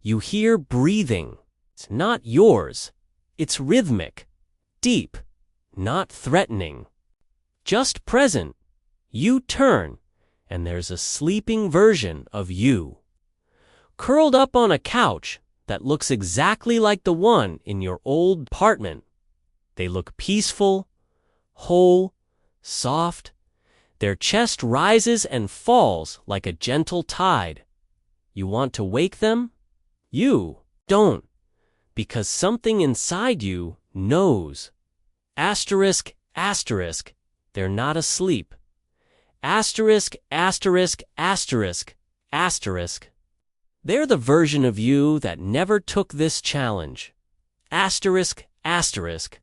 you hear breathing. It's not yours. It's rhythmic, deep, not threatening. Just present. You turn, and there's a sleeping version of you, curled up on a couch that looks exactly like the one in your old apartment. They look peaceful, whole, soft. Their chest rises and falls like a gentle tide. You want to wake them? You don't, because something inside you knows. Asterisk, asterisk, they're not asleep. Asterisk, asterisk, asterisk, asterisk. They're the version of you that never took this challenge. Asterisk, asterisk.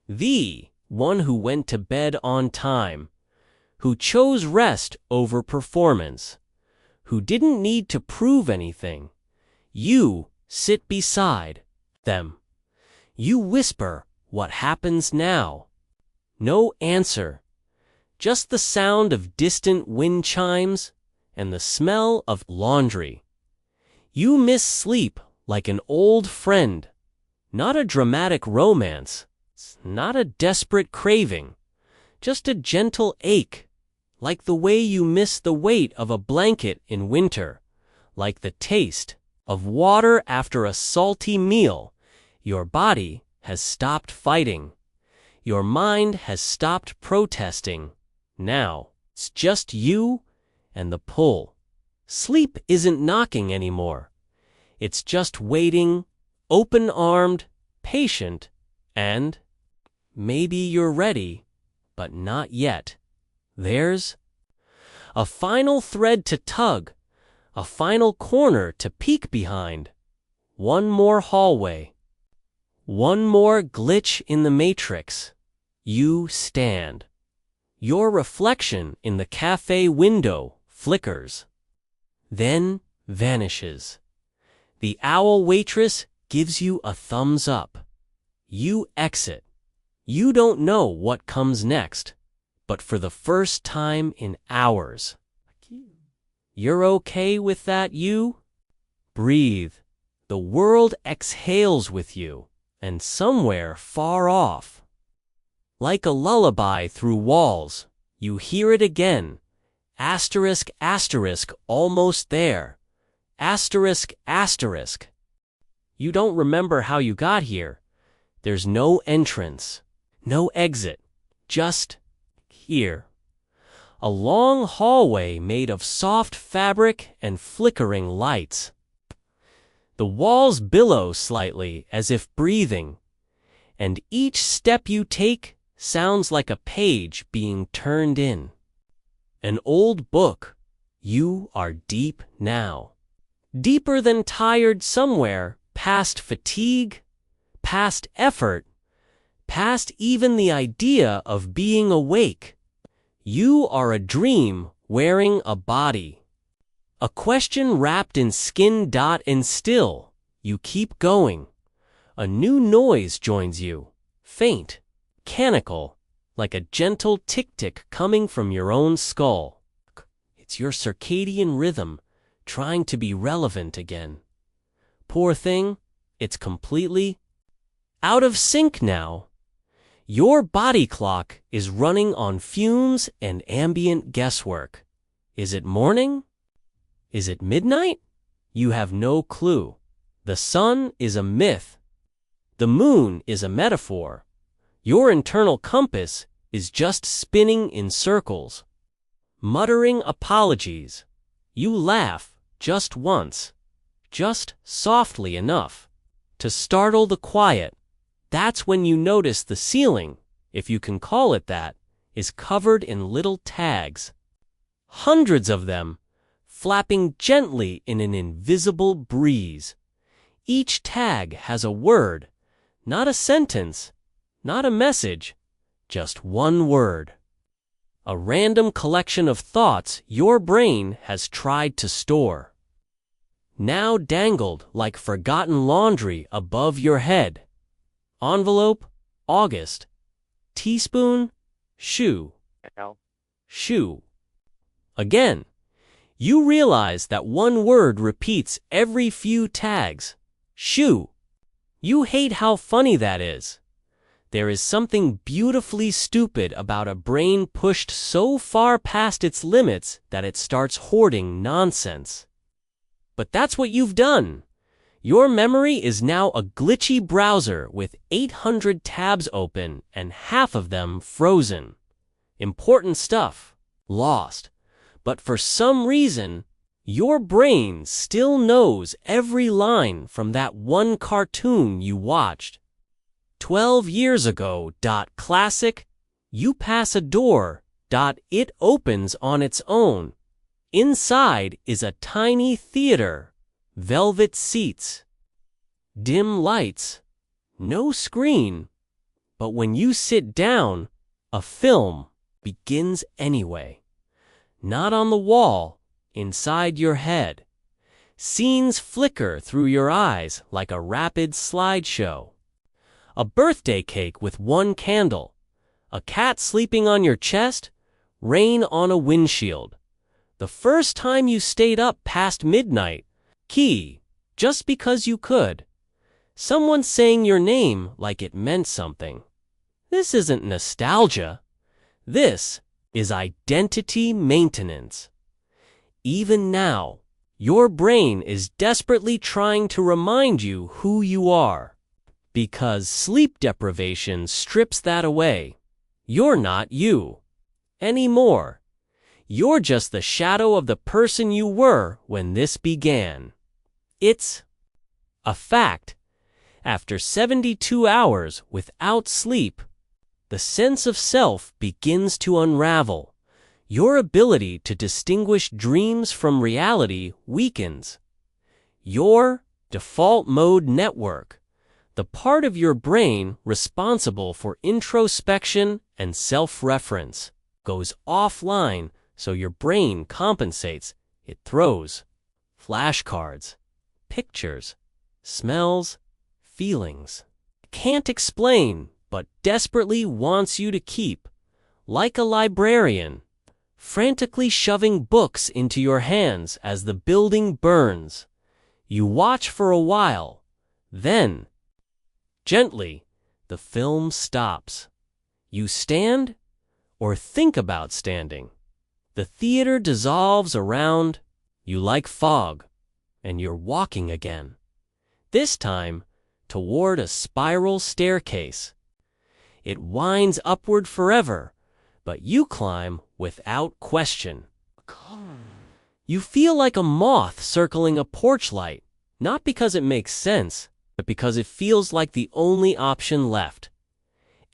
The one who went to bed on time, who chose rest over performance, who didn't need to prove anything. You sit beside them. You whisper what happens now. No answer, just the sound of distant wind chimes and the smell of laundry. You miss sleep like an old friend, not a dramatic romance, not a desperate craving, just a gentle ache, like the way you miss the weight of a blanket in winter, like the taste of water after a salty meal. Your body has stopped fighting. Your mind has stopped protesting. Now, it's just you and the pull. Sleep isn't knocking anymore. It's just waiting, open-armed, patient, and maybe you're ready, but not yet. There's a final thread to tug, a final corner to peek behind, one more hallway, one more glitch in the matrix. You stand. Your reflection in the cafe window flickers, then vanishes. The owl waitress gives you a thumbs up. You exit. You don't know what comes next, but for the first time in hours, you're okay with that, you? Breathe. The world exhales with you, and somewhere far off, like a lullaby through walls, you hear it again. Asterisk, asterisk, almost there. Asterisk, asterisk. You don't remember how you got here. There's no entrance, no exit, just here. A long hallway made of soft fabric and flickering lights. The walls billow slightly as if breathing, and each step you take sounds like a page being turned in. An old book. You are deep now. Deeper than tired somewhere, past fatigue, past effort, past even the idea of being awake. You are a dream wearing a body. A question wrapped in skin. And still, you keep going. A new noise joins you, faint, mechanical, like a gentle tick-tick coming from your own skull. It's your circadian rhythm trying to be relevant again. Poor thing, it's completely out of sync now. Your body clock is running on fumes and ambient guesswork. Is it morning? Is it midnight? You have no clue. The sun is a myth. The moon is a metaphor. Your internal compass is just spinning in circles. Muttering apologies. You laugh just once, just softly enough to startle the quiet. That's when you notice the ceiling, if you can call it that, is covered in little tags. Hundreds of them, flapping gently in an invisible breeze. Each tag has a word, not a sentence, not a message, just one word. A random collection of thoughts your brain has tried to store. Now dangled like forgotten laundry above your head. Envelope, August. Teaspoon, shoe. Shoe. Again, you realize that one word repeats every few tags. Shoe. You hate how funny that is. There is something beautifully stupid about a brain pushed so far past its limits that it starts hoarding nonsense. But that's what you've done. Your memory is now a glitchy browser with 800 tabs open and half of them frozen. Important stuff, lost. But for some reason, your brain still knows every line from that one cartoon you watched 12 years ago. Classic, you pass a door. It opens on its own. Inside is a tiny theater, velvet seats, dim lights, no screen. But when you sit down, a film begins anyway. Not on the wall, inside your head. Scenes flicker through your eyes like a rapid slideshow. A birthday cake with one candle, a cat sleeping on your chest, rain on a windshield. The first time you stayed up past midnight, key, just because you could. Someone saying your name like it meant something. This isn't nostalgia. This is identity maintenance. Even now, your brain is desperately trying to remind you who you are. Because sleep deprivation strips that away. You're not you anymore. You're just the shadow of the person you were when this began. It's a fact. After 72 hours without sleep, the sense of self begins to unravel. Your ability to distinguish dreams from reality weakens. Your default mode network, the part of your brain responsible for introspection and self-reference, goes offline so your brain compensates. It throws flashcards, pictures, smells, feelings. Can't explain, but desperately wants you to keep. Like a librarian, frantically shoving books into your hands as the building burns. You watch for a while, then, gently, the film stops. You stand or think about standing. The theater dissolves around you like fog, and you're walking again. This time, toward a spiral staircase. It winds upward forever, but you climb without question. You feel like a moth circling a porch light, not because it makes sense, but because it feels like the only option left.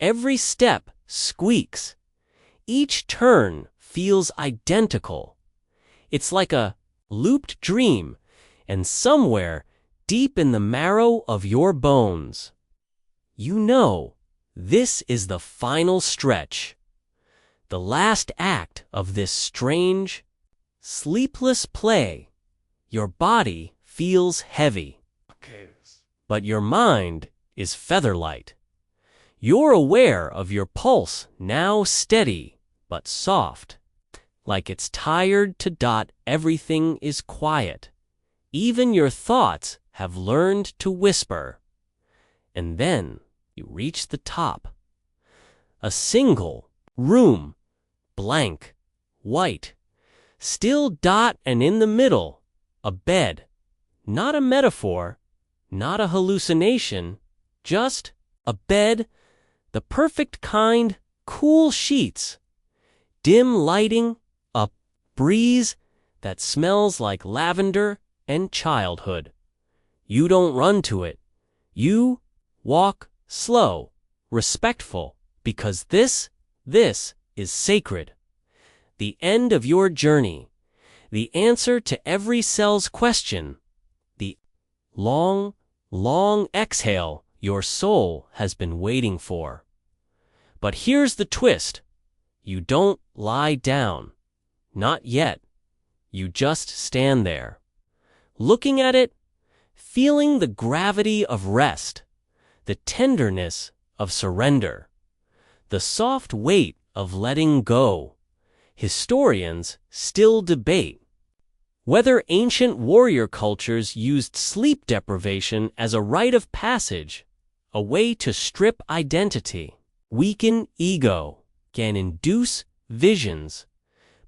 Every step squeaks. Each turn feels identical. It's like a looped dream, and somewhere deep in the marrow of your bones, you know this is the final stretch, the last act of this strange, sleepless play. Your body feels heavy, but your mind is featherlight. You're aware of your pulse now steady but soft, like it's tired to. Everything is quiet. Even your thoughts have learned to whisper. And then you reach the top. A single room, blank, white, still. And in the middle, a bed. Not a metaphor, not a hallucination, just a bed, the perfect kind, cool sheets, dim lighting, a breeze that smells like lavender and childhood. You don't run to it. You walk slow, respectful, because this is sacred. The end of your journey, the answer to every cell's question, the long, long exhale your soul has been waiting for. But here's the twist. You don't lie down. Not yet. You just stand there, looking at it, feeling the gravity of rest, the tenderness of surrender, the soft weight of letting go. Historians still debate whether ancient warrior cultures used sleep deprivation as a rite of passage, a way to strip identity, weaken ego, and induce visions.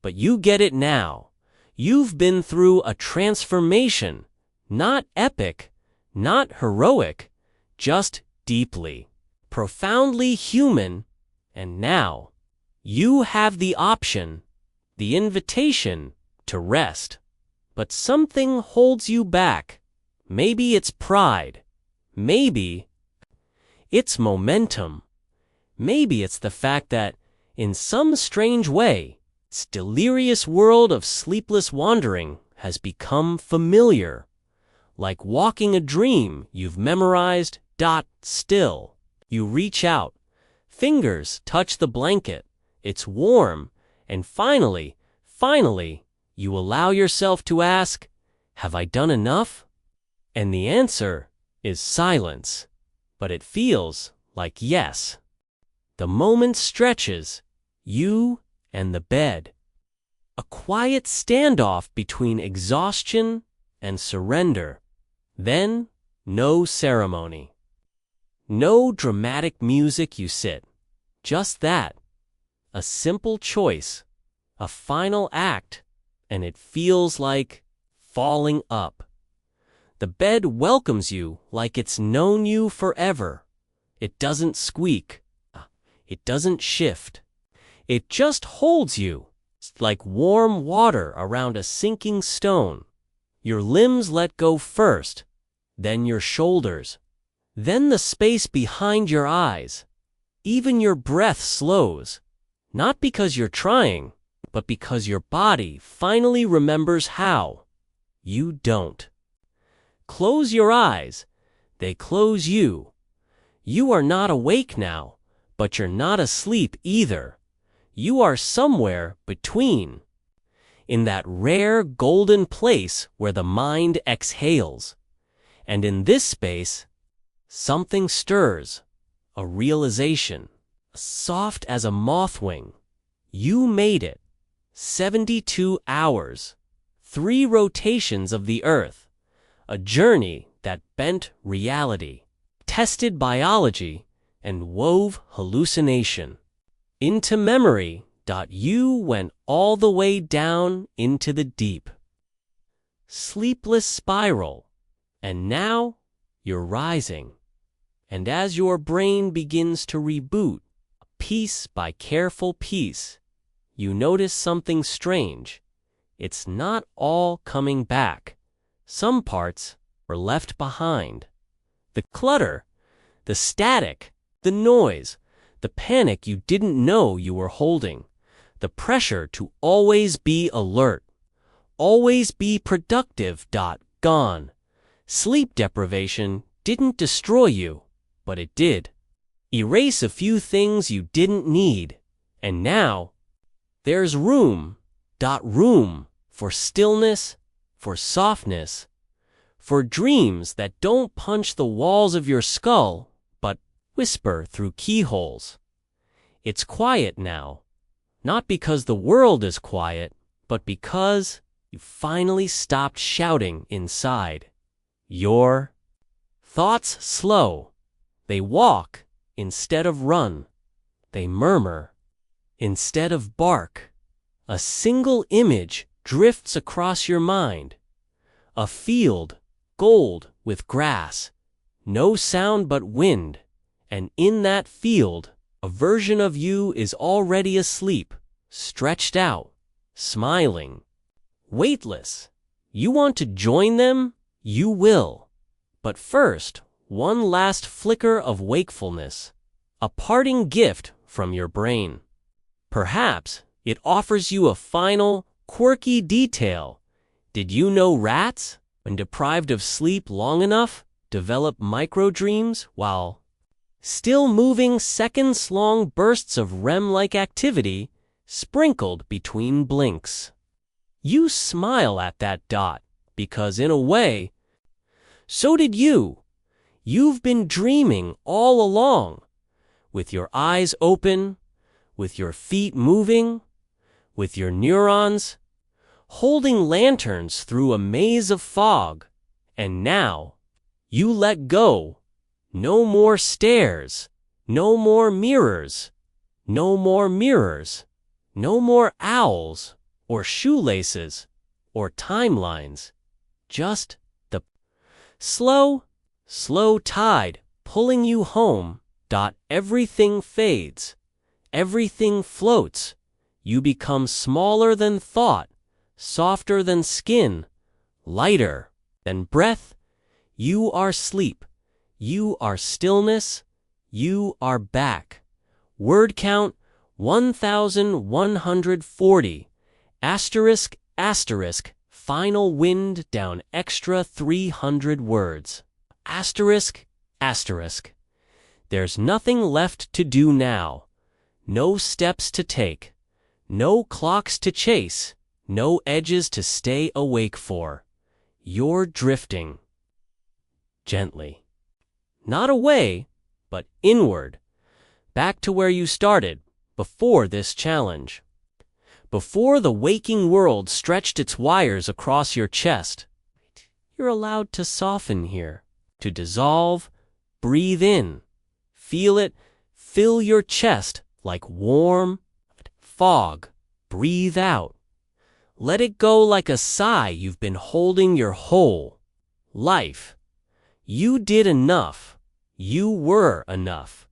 But you get it now. You've been through a transformation, not epic, not heroic, just deeply, profoundly human, and now you have the option, the invitation to rest. But something holds you back. Maybe it's pride. Maybe it's momentum. Maybe it's the fact that, in some strange way, this delirious world of sleepless wandering has become familiar. Like walking a dream you've memorized. Still, you reach out. Fingers touch the blanket. It's warm. And finally, you allow yourself to ask, have I done enough? And the answer is silence. But it feels like yes. The moment stretches, you and the bed. A quiet standoff between exhaustion and surrender. Then, no ceremony. No dramatic music, you sit. Just that. A simple choice. A final act. And it feels like falling up. The bed welcomes you like it's known you forever. It doesn't squeak. It doesn't shift. It just holds you, like warm water around a sinking stone. Your limbs let go first, then your shoulders, then the space behind your eyes. Even your breath slows, not because you're trying, but because your body finally remembers how. You don't. Close your eyes. They close you. You are not awake now, but you're not asleep either. You are somewhere between. In that rare golden place where the mind exhales. And in this space, something stirs. A realization. Soft as a moth wing. You made it. 72 hours, 3 rotations of the Earth, a journey that bent reality, tested biology, and wove hallucination. Into memory. You went all the way down into the deep. Sleepless spiral. And now you're rising. And as your brain begins to reboot, piece by careful piece, you notice something strange. It's not all coming back. Some parts were left behind. The clutter, the static, the noise, the panic you didn't know you were holding, the pressure to always be alert, always be productive. Gone. Sleep deprivation didn't destroy you, but it did. Erase a few things you didn't need, and now there's room for stillness, for softness, for dreams that don't punch the walls of your skull, but whisper through keyholes. It's quiet now, not because the world is quiet, but because you finally stopped shouting inside. Your thoughts slow. They walk instead of run. They murmur instead of bark. A single image drifts across your mind. A field, gold with grass. No sound but wind. And in that field, a version of you is already asleep, stretched out, smiling, weightless. You want to join them? You will. But first, one last flicker of wakefulness. A parting gift from your brain. Perhaps it offers you a final, quirky detail. Did you know rats, when deprived of sleep long enough, develop microdreams while still moving seconds-long bursts of REM-like activity sprinkled between blinks? You smile at that. Because in a way, so did you. You've been dreaming all along, with your eyes open, with your feet moving, with your neurons, holding lanterns through a maze of fog, and now you let go. No more stairs, no more mirrors, no more mirrors, no more owls or shoelaces or timelines, just the slow, slow tide pulling you home. Everything fades, everything floats. You become smaller than thought, softer than skin, lighter than breath. You are sleep. You are stillness. You are back. Word count 1140. Asterisk, asterisk, final wind down extra 300 words. Asterisk, asterisk. There's nothing left to do now. No steps to take. No clocks to chase. No edges to stay awake for. You're drifting. Gently. Not away, but inward. Back to where you started, before this challenge. Before the waking world stretched its wires across your chest. You're allowed to soften here, to dissolve, breathe in. Feel it fill your chest like warm fog. Breathe out. Let it go like a sigh you've been holding your whole life. You did enough. You were enough.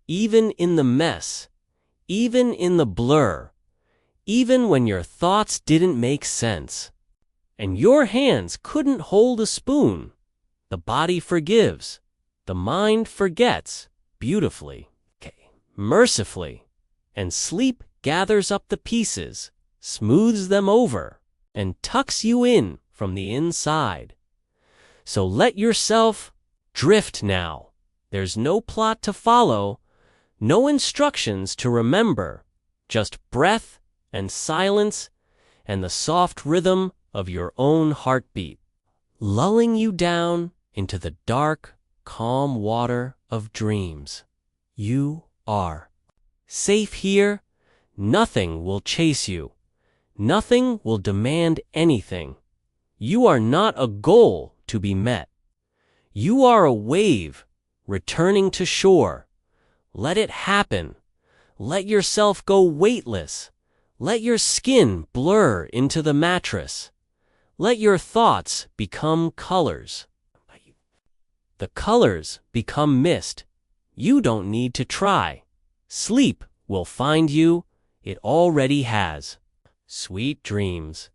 Even in the mess. Even in the blur. Even when your thoughts didn't make sense. And your hands couldn't hold a spoon. The body forgives. The mind forgets. Beautifully. Mercifully. And sleep gathers up the pieces, smooths them over, and tucks you in from the inside. So let yourself drift now. There's no plot to follow, no instructions to remember, just breath and silence and the soft rhythm of your own heartbeat, lulling you down into the dark, calm water of dreams. You are safe here. Nothing will chase you. Nothing will demand anything. You are not a goal to be met. You are a wave returning to shore. Let it happen. Let yourself go weightless. Let your skin blur into the mattress. Let your thoughts become colors. The colors become mist. You don't need to try. Sleep will find you. It already has. Sweet dreams.